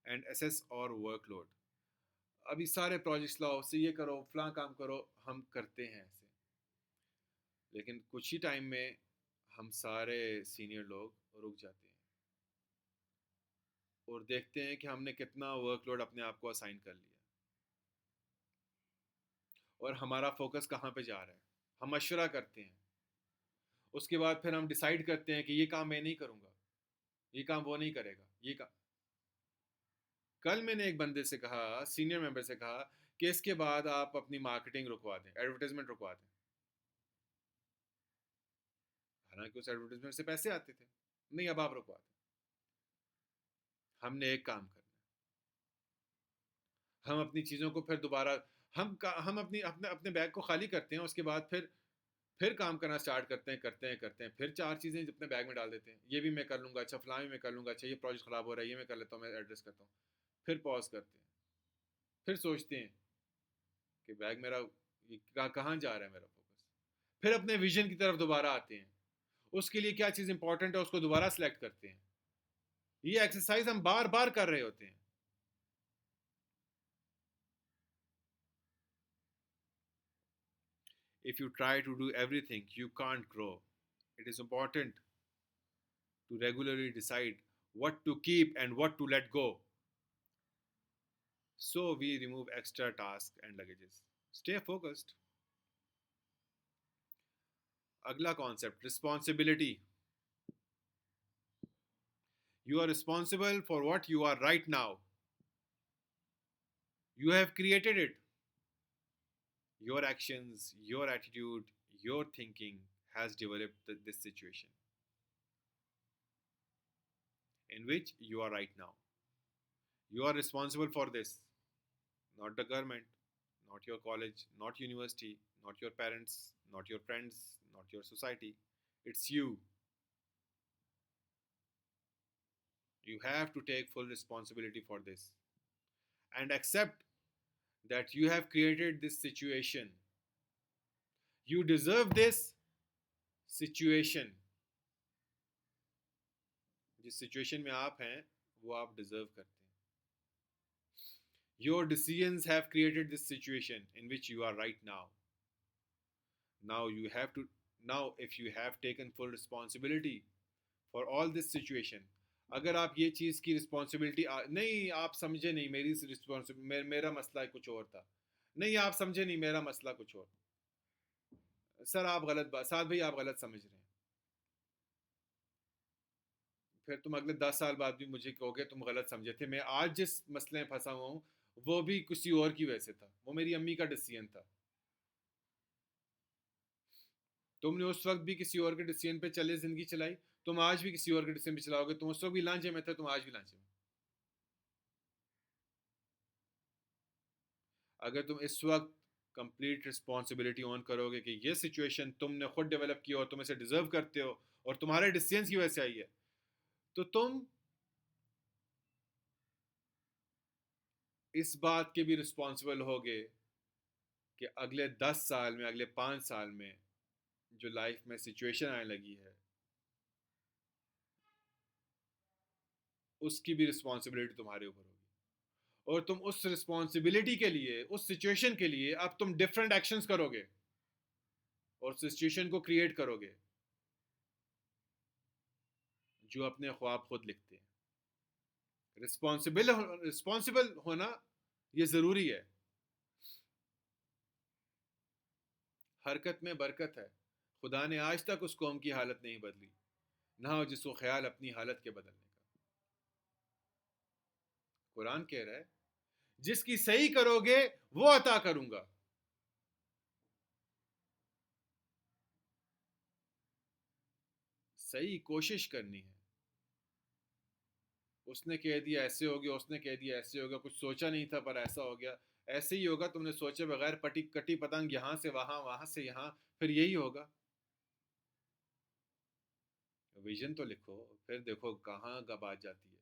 S1: and assess our workload. अभी सारे प्रोजेक्ट्स लाओ, से ये करो, फलां काम करो, हम करते हैं ऐसे। लेकिन कुछ ही टाइम में हम सारे सीनियर लोग रुक जाते हैं। और देखते हैं कि हमने कितना वर्कलोड अपने आप को असाइन कर लिया और हमारा फोकस कहाँ पे जा रहा है। हम मशवरा करते हैं, उसके बाद फिर हम डिसाइड करते हैं कि ये काम मैं नहीं करूँगा, ये काम वो नहीं करेगा, ये काम। कल मैंने एक बंदे से कहा, सीनियर मेंबर से कहा कि इसके बाद आप अपनी मार्केटिंग रुकवा दें, एडवर्टाइजमेंट रुकवा दें। हालांकि उस एडवर्टाइजमेंट से पैसे आते थे। नहीं, अब आप रुकवा दें, हमने एक काम करना है। हम अपनी चीज़ों को फिर दोबारा, हम अपनी अपने अपने बैग को खाली करते हैं, उसके बाद फिर काम करना स्टार्ट करते हैं, फिर चार चीज़ें अपने बैग में डाल देते हैं। ये भी मैं कर लूँगा, अच्छा फलां भी मैं कर लूँगा, अच्छा ये प्रोजेक्ट ख़राब हो रहा है, ये मैं कर लेता हूँ, मैं एड्रेस करता हूँ। फिर पॉज करते हैं, फिर सोचते हैं कि बैग मेरा कहाँ जा रहा है मेरा फोकस। फिर अपने विजन की तरफ दोबारा आते हैं, उसके लिए क्या चीज़ इंपॉर्टेंट है उसको दोबारा सेलेक्ट करते हैं। ये एक्सरसाइज हम बार बार कर रहे होते हैं। If you try to do everything, you can't grow. It is important to regularly decide what to keep and what to let go. So we remove extra tasks and luggages. Stay focused. Agla concept, responsibility. You are responsible for what you are right now. You have created it. Your actions, your attitude, your thinking has developed this situation in which you are right now. You are responsible for this, not the government, not your college, not university, not your parents, not your friends, not your society. It's you. You have to take full responsibility for this and accept that you have created this situation. You deserve this situation. जिस सिचुएशन में आप हैं वो आप डिजर्व करते हैं. Your decisions have created this situation in which you are right now. Now you have to, now if you have taken full responsibility for all this situation, अगर आप ये चीज़ की रिस्पॉन्सिबिलिटी नहीं, आप समझे नहीं, मेरी मेरा मसला कुछ और था, नहीं आप समझे नहीं, मेरा मसला कुछ और, सर आप गलत बात, साथ भाई आप गलत समझ रहे हैं, फिर तुम अगले 10 साल बाद भी मुझे कहोगे तुम गलत समझे थे. मैं आज जिस मसले में फंसा हुआ हूँ वो भी किसी और की वजह से था, वो मेरी अम्मी का डिसीजन था. तुमने उस वक्त भी किसी और के डिसीजन पे चले जिंदगी चलाई, तुम आज भी किसी और के डिसीजन पे चलाओगे. तुम उस वक्त भी लांचे में थे, तुम आज भी लांचे में. अगर तुम इस वक्त कंप्लीट रिस्पॉन्सिबिलिटी ऑन करोगे कि ये सिचुएशन तुमने खुद डेवलप की और तुम इसे डिजर्व करते हो और तुम्हारे डिसीजन की वजह से आई है, तो तुम इस बात के भी रिस्पॉन्सिबल होगे कि अगले 10 साल में, अगले 5 साल में जो लाइफ में सिचुएशन आने लगी है उसकी भी रिस्पॉन्सिबिलिटी तुम्हारे ऊपर होगी. और तुम उस रिस्पॉन्सिबिलिटी के लिए, उस सिचुएशन के लिए अब तुम डिफरेंट एक्शंस करोगे और सिचुएशन को क्रिएट करोगे जो अपने ख्वाब खुद लिखते हैं. रिस्पॉन्सिबल होना ये ज़रूरी है. हरकत में बरकत है. खुदा ने आज तक उस कौम की हालत नहीं बदली, ना हो जिसको ख्याल अपनी हालत के बदलने का. कुरान कह रहा है जिसकी सही करोगे वो अता करूंगा. सही कोशिश करनी है. उसने कह दिया ऐसे हो गया, उसने कह दिया ऐसे हो गया, कुछ सोचा नहीं था पर ऐसा हो गया. ऐसे ही होगा, तुमने सोचे बगैर पटी कटी पतंग यहाँ से वहां, वहां से यहाँ, फिर यही होगा. विजन तो लिखो, फिर देखो कहाँ का बात जाती है.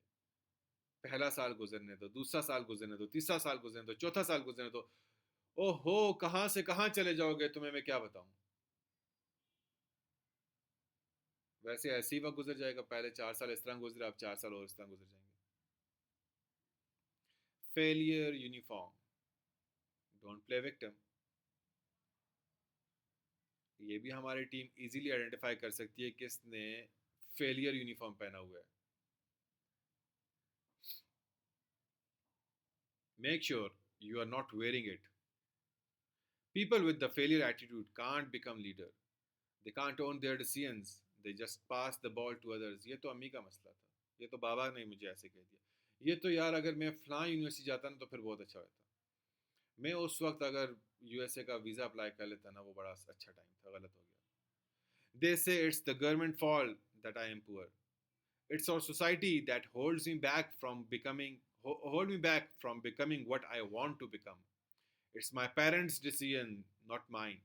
S1: पहला साल गुजरने दो, दूसरा साल गुजरने दो, तीसरा साल गुजरने दो, चौथा साल गुजरने दो. ओहो कहाँ से कहाँ चले जाओगे तुम्हें मैं क्या बताऊं. वैसे ऐसे ही वक्त गुजर जाएगा. पहले 4 साल इस तरह गुजरे, अब 4 साल और इस तरह गुजर जाएंगे. Failure uniform, don't play victim. ये भी हमारी टीम इजीली आइडेंटिफाई कर सकती है किसने फेलियर यूनिफॉर्म पहना हुआ है. Make sure you are not wearing it. People with the failure attitude can't become leader. They can't own their decisions. They just pass the ball to others. ये तो अम्मी का मसला था. ये तो बाबा ने मुझे ऐसे कह दिया. ये तो यार अगर मैं फलां यूनिवर्सिटी जाता ना तो फिर बहुत अच्छा होता. मैं उस वक्त अगर यूएसए का वीज़ा अप्लाई कर लेता ना वो बड़ा अच्छा टाइम था. गलत हो गया. They say it's the government fault that I am poor. It's our society that holds me back from becoming hold me back from becoming what I want to become. It's my parents' decision, not mine.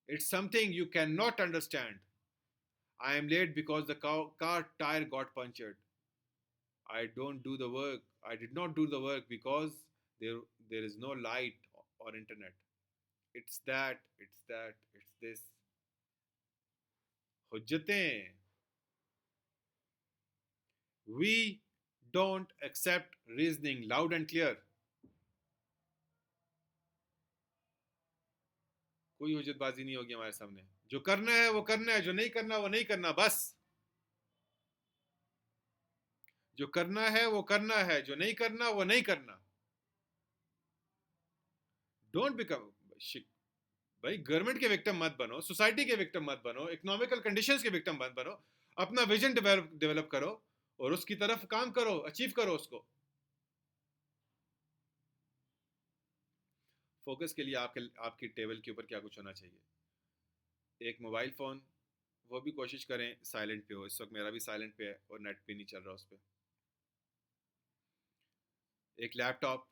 S1: It's something you cannot understand. I am late because the car tire got punctured. I don't do the work. I did not do the work because there there is no light or internet. It's that, it's that, it's this. Hujjatein. We don't accept reasoning loud and clear. कोई हुज्जतबाजी नहीं होगी हमारे सामने. जो करना है वो करना है, जो नहीं करना वो नहीं करना. बस जो करना है वो करना है, जो नहीं करना वो नहीं करना. डोंट बिकम भाई गवर्नमेंट के विक्टिम मत बनो, सोसाइटी के विक्टिम मत बनो, इकोनॉमिकल कंडीशंस के विक्टिम मत बनो. अपना विजन डेवलप करो और उसकी तरफ काम करो, अचीव करो उसको. फोकस के लिए आपकी टेबल के ऊपर क्या कुछ होना चाहिए. एक मोबाइल फ़ोन, वो भी कोशिश करें साइलेंट पे हो. इस वक्त मेरा भी साइलेंट पे है और नेट पे नहीं चल रहा उस पर. एक लैपटॉप,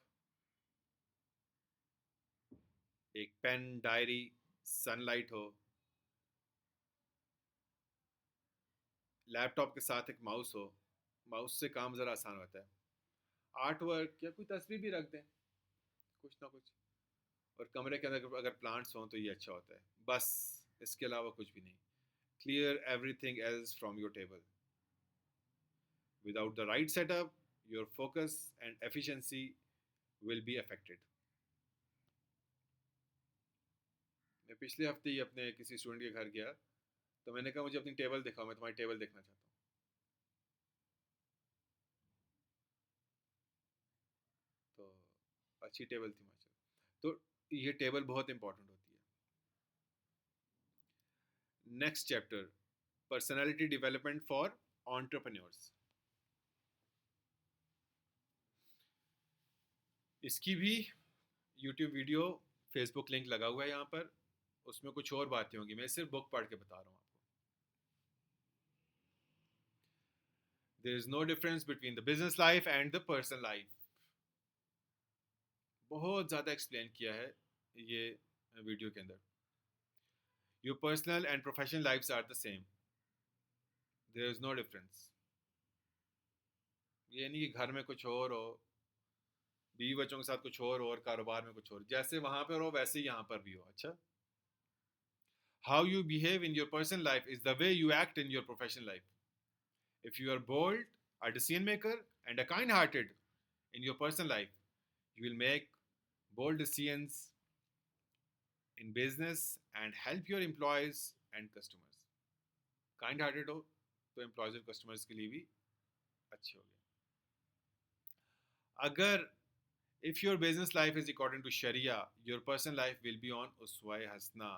S1: एक पेन, डायरी, सनलाइट हो. लैपटॉप के साथ एक माउस हो. माउस से काम ज़रा आसान होता है. आर्ट वर्क या कोई तस्वीर भी रख दें, कुछ ना कुछ. और कमरे के अंदर अगर प्लांट्स हों तो ये अच्छा होता है. बस इसके अलावा कुछ भी नहीं. Clear everything else from your table. Without the right setup, your focus and efficiency will be affected. मैं पिछले हफ्ते ही अपने किसी स्टूडेंट के घर गया तो मैंने कहा मुझे अपनी टेबल दिखाओ, मैं तुम्हारी टेबल देखना चाहता हूँ. तो अच्छी टेबल थी माशाल्लाह. तो ये टेबल बहुत इंपॉर्टेंट होती है. Next chapter, personality development for entrepreneurs. इसकी भी यूट्यूब वीडियो, फेसबुक लिंक लगा हुआ है यहाँ पर. उसमें कुछ और बातें होंगी, मैं सिर्फ बुक पढ़ के बता रहा हूँ आपको. There is no difference between the business life and the personal life. बहुत ज़्यादा एक्सप्लेन किया है ये वीडियो के अंदर. Your personal and professional lifes are the same. There is no difference. ये नहीं कि घर में कुछ और हो, बीवी बच्चों के साथ कुछ और कारोबार में कुछ और. जैसे वहाँ पर हो वैसे ही यहाँ पर भी हो. अच्छा, how you behave in your personal life is the way you act in your professional life. If you are bold, a decision maker, and a kind hearted in your personal life, you will make bold decisions in business and help your employees and customers. Kind hearted हो तो employees और customers के लिए भी अच्छे हो गए. अगर if your business life is according to Sharia, your personal life will be on uswa hasna.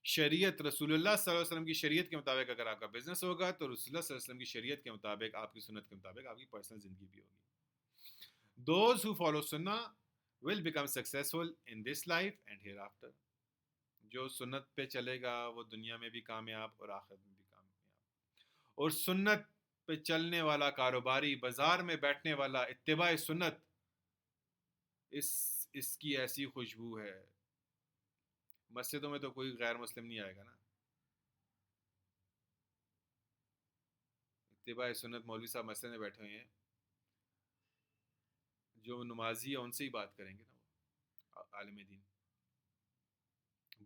S1: शरीयत, रसूलुल्लाह सल्लल्लाहु अलैहि वसल्लम की शरीयत के मुताबिक अगर आपका बिजनेस होगा तो रसूलुल्लाह सल्लल्लाहु अलैहि वसल्लम की शरीयत के मुताबिक, आपकी सुन्नत के मुताबिक आपकी पर्सनल ज़िंदगी भी होगी. Those who follow sunnah will become successful in this life and hereafter. जो सुन्नत पे चलेगा वो दुनिया में भी कामयाब और आखिरत में भी कामयाब. और सुन्नत पे चलने वाला कारोबारी, बाजार में बैठने वाला, इत्तिबा सुन्नत, इसकी ऐसी खुशबू है. मस्जिदों में तो कोई गैर मुस्लिम नहीं आएगा ना. इत्तिबा सुन्नत मौलवी साहब मस्जिद में बैठे हुए हैं, जो नमाजी है उनसे ही बात करेंगे ना वो आलिम दीन.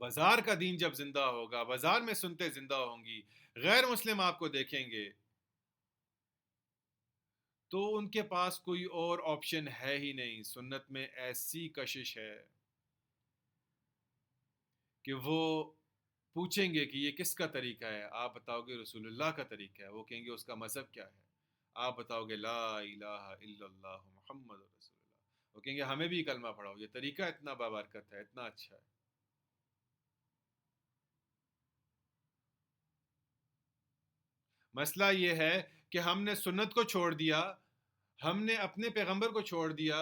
S1: बाजार का दीन जब जिंदा होगा, बाजार में सुनते जिंदा होंगी, गैर मुस्लिम आपको देखेंगे तो उनके पास कोई और ऑप्शन है ही नहीं. सुन्नत में ऐसी कशिश है कि वो पूछेंगे कि ये किसका तरीका है. आप बताओगे रसूलुल्लाह का तरीका है. वो कहेंगे उसका मज़हब क्या है. आप बताओगे ला इलाहा इल्लल्लाह मुहम्मद रसूलुल्लाह, वो कहेंगे हमें भी कलमा पढ़ाओ, ये तरीका इतना बाबरकत है, इतना अच्छा है। मसला ये है कि हमने सुन्नत को छोड़ दिया, हमने अपने पैगंबर को छोड़ दिया,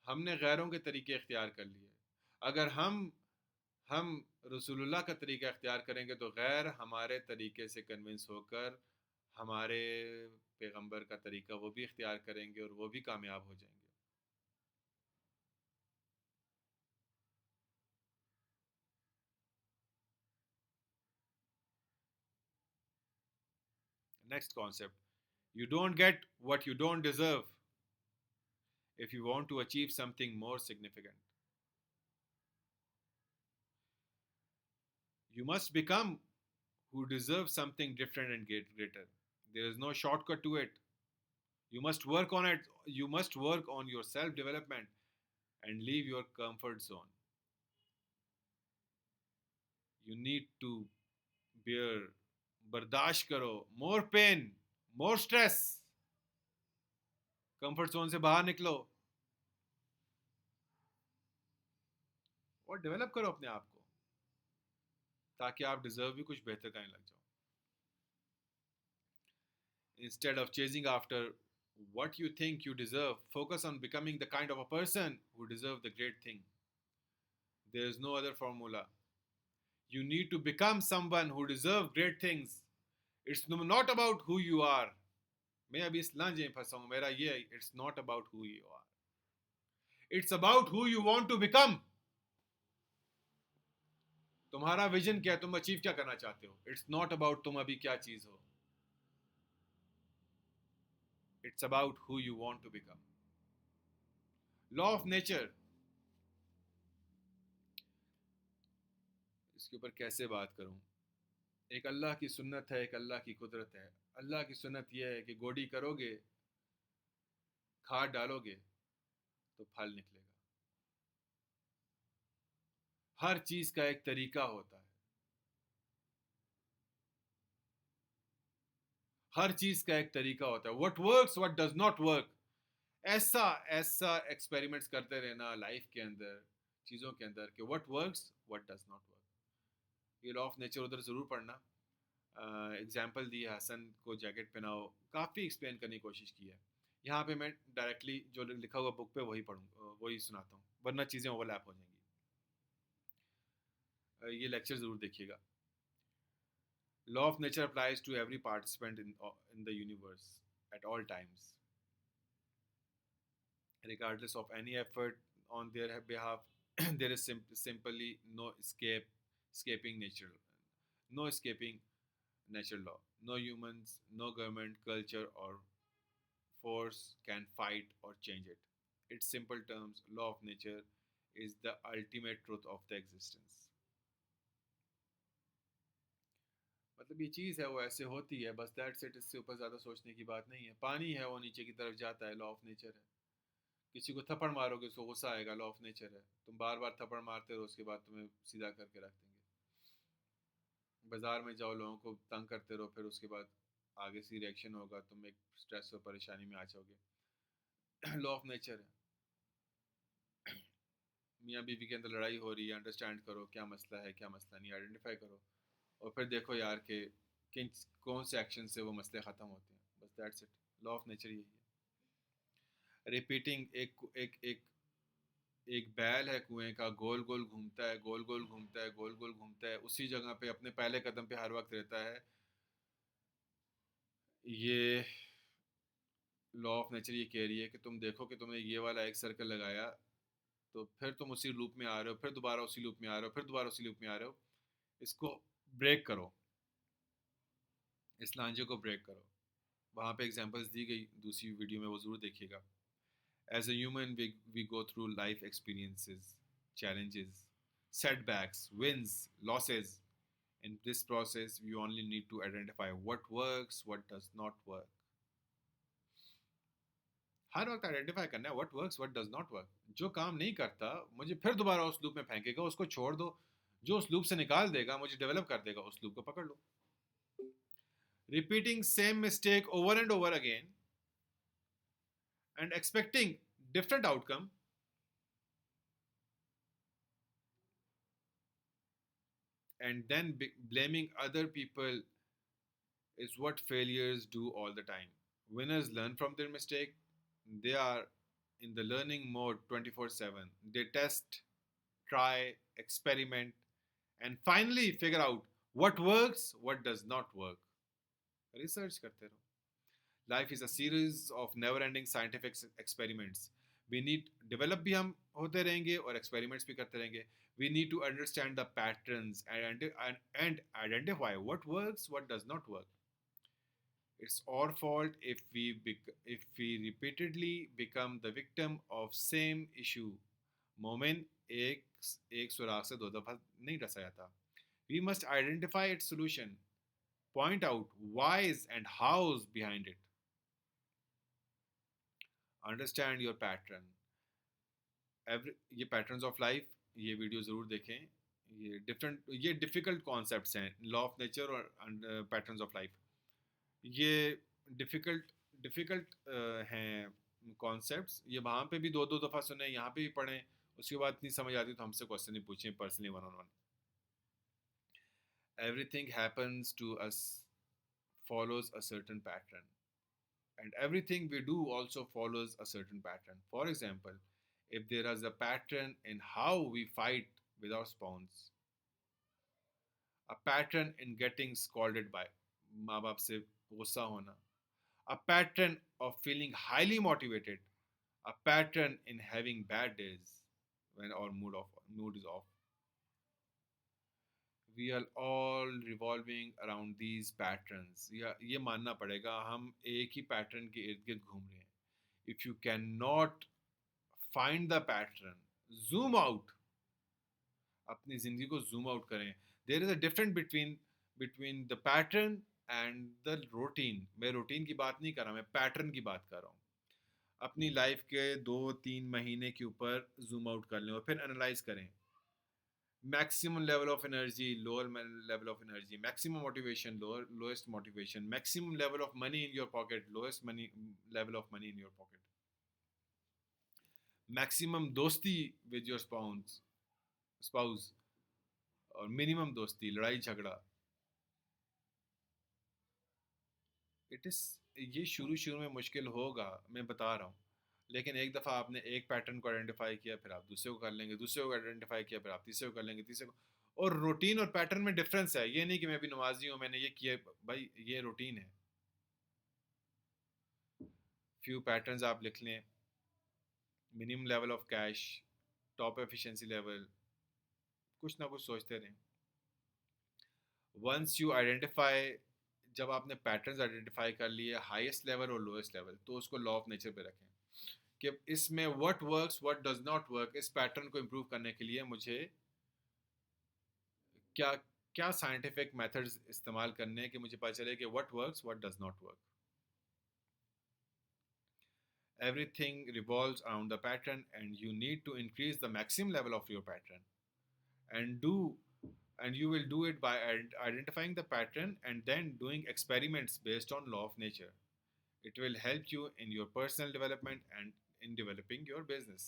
S1: हमने गैरों के तरीके इख्तियार कर लिए। अगर हम रसूलुल्लाह का तरीका इख्तियार करेंगे तो गैर हमारे तरीके से कन्विंस होकर हमारे पैगंबर का तरीका वो भी इख्तियार करेंगे और वो भी कामयाब हो जाएंगे। Next concept, you don't get what you don't deserve if you want to achieve something more significant. You must become who deserves something different and greater. There is no shortcut to it. You must work on it. You must work on your self development and leave your comfort zone. You need to bear, बर्दाश्त करो, more pain, more stress. Comfort zone से बाहर निकलो और डेवलप करो अपने आप को, ताकि आप डिजर्व भी कुछ बेहतर करने लग जाओ। Instead of chasing after what you think you deserve, focus on becoming the kind of a person who deserves the great thing. There is no other formula. You need to become someone who deserves great things. It's not about who you are. मैं अभी इस लांजे में फंसा हूं, मेरा ये, it's not about who you are. It's about who you want to become. तुम्हारा विजन क्या है, तुम अचीव क्या करना चाहते हो? It's not about तुम अभी क्या चीज हो. It's about who you want to become. Law of nature. इसके ऊपर कैसे बात करूं? एक अल्लाह की सुन्नत है, एक अल्लाह की कुदरत है। अल्लाह की सुन्नत यह है कि गोडी करोगे, खाद डालोगे तो फल निकलेगा। हर चीज का एक तरीका होता है, हर चीज का एक तरीका होता है। What works, what does not work, ऐसा ऐसा एक्सपेरिमेंट्स करते रहना लाइफ के अंदर, चीज़ों के अंदर, कि what works what does not work. ये लॉ ऑफ नेचर उधर ज़रूर पढ़ना। एग्जाम्पल दी है, हसन को जैकेट पहनाओ, काफ़ी एक्सप्लेन करने की कोशिश की है। यहाँ पे मैं डायरेक्टली जो लिखा हुआ बुक पे वही पढ़ूँ, वही सुनाता हूँ, वरना चीज़ें ओवरलैप हो जाएंगी। ये लेक्चर ज़रूर देखिएगा। Law of nature applies to every participant in the universe at all times, regardless of any effort on their behalf. There is simply no escaping nature, no escaping natural law. No humans, no government, culture, or force can fight or change it. Its simple terms, law of nature is the ultimate truth of the existence. मतलब ये चीज़ है, वो ऐसे होती है, बस दैट्स इट। इससे ऊपर ज़्यादा सोचने की बात नहीं है। पानी है, वो नीचे की तरफ जाता है, लॉ ऑफ नेचर है। किसी को थप्पड़ मारोगे उसको गुस्सा आएगा, लॉ ऑफ नेचर है। तुम बार बार थप्पड़ मारते रहो, उसके बाद तुम्हें सीधा करके रख देंगे। बाजार में जाओ, लोगों को तंग करते रहो, फिर उसके बाद आगे से रिएक्शन होगा, तुम एक स्ट्रेस और परेशानी में आ जाओगे। लॉ ऑफ नेचर है। मियाँ बीवी के अंदर लड़ाई हो रही है, अंडरस्टैंड करो क्या मसला है, क्या मसला नहीं, आइडेंटिफाई करो, और फिर देखो यार कि किन कौन से एक्शन से वो मसले ख़त्म होते हैं। बस that's it. Law of nature यही है। रिपीटिंग, एक एक एक एक बैल है कुएं का, गोल गोल घूमता है, गोल गोल घूमता है, गोल गोल घूमता है, उसी जगह पे अपने पहले कदम पे हर वक्त रहता है। ये लॉ ऑफ नेचर ये कह रही है कि तुम देखो कि तुमने ये वाला एक सर्कल लगाया, तो फिर तुम उसी लूप में आ रहे हो, फिर दोबारा उसी लूप में आ रहे हो, फिर दोबारा उसी लूप में आ रहे हो। इसको ब्रेक करो, इस लांझे को ब्रेक करो। वहाँ पे एग्जांपल्स दी गई दूसरी वीडियो में, वो ज़रूर देखिएगा। As a human we go through life experiences, challenges, setbacks, wins, losses. In this process, we only need to identify what works, what does not work. हर वक्त आइडेंटिफाई करना है what works what does not work. जो काम नहीं करता मुझे फिर दोबारा उस लूप में फेंकेगा, उसको छोड़ दो। जो उस लूप से निकाल देगा, मुझे डेवलप कर देगा, उस लूप को पकड़ लो। repeating same mistake over and over again and expecting different outcome, and then blaming other people is what failures do all the time. Winners learn from their mistake. They are in the learning mode 24/7. They test, try, experiment, and finally figure out what works, what does not work. Research करते रहो. Life is a series of never-ending scientific experiments. We need develop भी हम होते रहेंगे और experiments भी करते रहेंगे. We need to understand the patterns and identify what works, what does not work. It's our fault if we repeatedly become the victim of same issue. मोमिन एक एक सुराख से दो दफा नहीं डसा जाता. We must identify its solution, point out whys and hows behind it, understand your pattern. ये पैटर्न्स ऑफ लाइफ, ये वीडियो ज़रूर देखें. ये डिफ़िकल्ट कॉन्सेप्ट्स हैं, लॉ ऑफ नेचर और पैटर्न्स ऑफ लाइफ. ये डिफ़िकल्ट डिफ़िकल्ट हैं कॉन्सेप्ट्स. ये वहाँ पे भी दो दो दफ़ा सुने, यहाँ पे भी पढ़ें. उसके बाद इतनी समझ आती तो हमसे क्वेश्चन ही पूछें personally, one on one. Everything happens to us follows a certain pattern, and everything we do also follows a certain pattern. For example, if there is a pattern in how we fight with our spouse, a pattern in getting scolded by माँ बाप से गुस्सा होना, a pattern of feeling highly motivated, a pattern in having bad days when our mood is off. We are all revolving around these patterns. ये मानना पड़ेगा हम एक ही पैटर्न के इर्द गिर्द घूम रहे हैं. If you cannot find the pattern, zoom out. अपनी ज़िंदगी को zoom out करें. There is a difference between the pattern and the routine. मैं routine की बात नहीं कर रहा, मैं pattern की बात कर रहा हूँ. अपनी लाइफ के 2-3 महीने के ऊपर zoom out कर लें और फिर analyze करें. Maximum level of energy, lower level of energy, maximum motivation, lowest motivation, maximum level of money in your pocket, lowest level of money in your pocket, maximum dosti with your spouse और minimum दोस्ती, लड़ाई झगड़ा. ये शुरू में मुश्किल होगा, मैं बता रहा हूँ. लेकिन एक दफ़ा आपने एक पैटर्न को आइडेंटिफाई किया, फिर आप दूसरे को कर लेंगे, दूसरे को आइडेंटिफाई किया, फिर आप तीसरे को कर लेंगे, तीसरे को. और रूटीन और पैटर्न में डिफरेंस है. ये नहीं कि मैं भी नमाजी हूँ, मैंने ये किया. भाई ये रूटीन है. फ्यू पैटर्न्स आप लिख लें. Minimum level of cash, top efficiency level, कुछ ना कुछ सोचते रहें. वंस यू आइडेंटिफाई, जब आपने पैटर्न्स आइडेंटिफाई कर लिए हाईएस्ट लेवल और लोएस्ट लेवल, तो उसको लॉ ऑफ नेचर पे रखें कि इसमें what works, what does not work. इस पैटर्न को इम्प्रूव करने के लिए मुझे क्या क्या साइंटिफिक मेथड्स इस्तेमाल करने हैं कि मुझे पता चले कि what works, what does not work. Everything revolves around the pattern, and you need to increase the maximum level of your pattern, and you will do it by identifying the pattern and then doing experiments based on law of nature. It will help you in your personal development and in developing your business.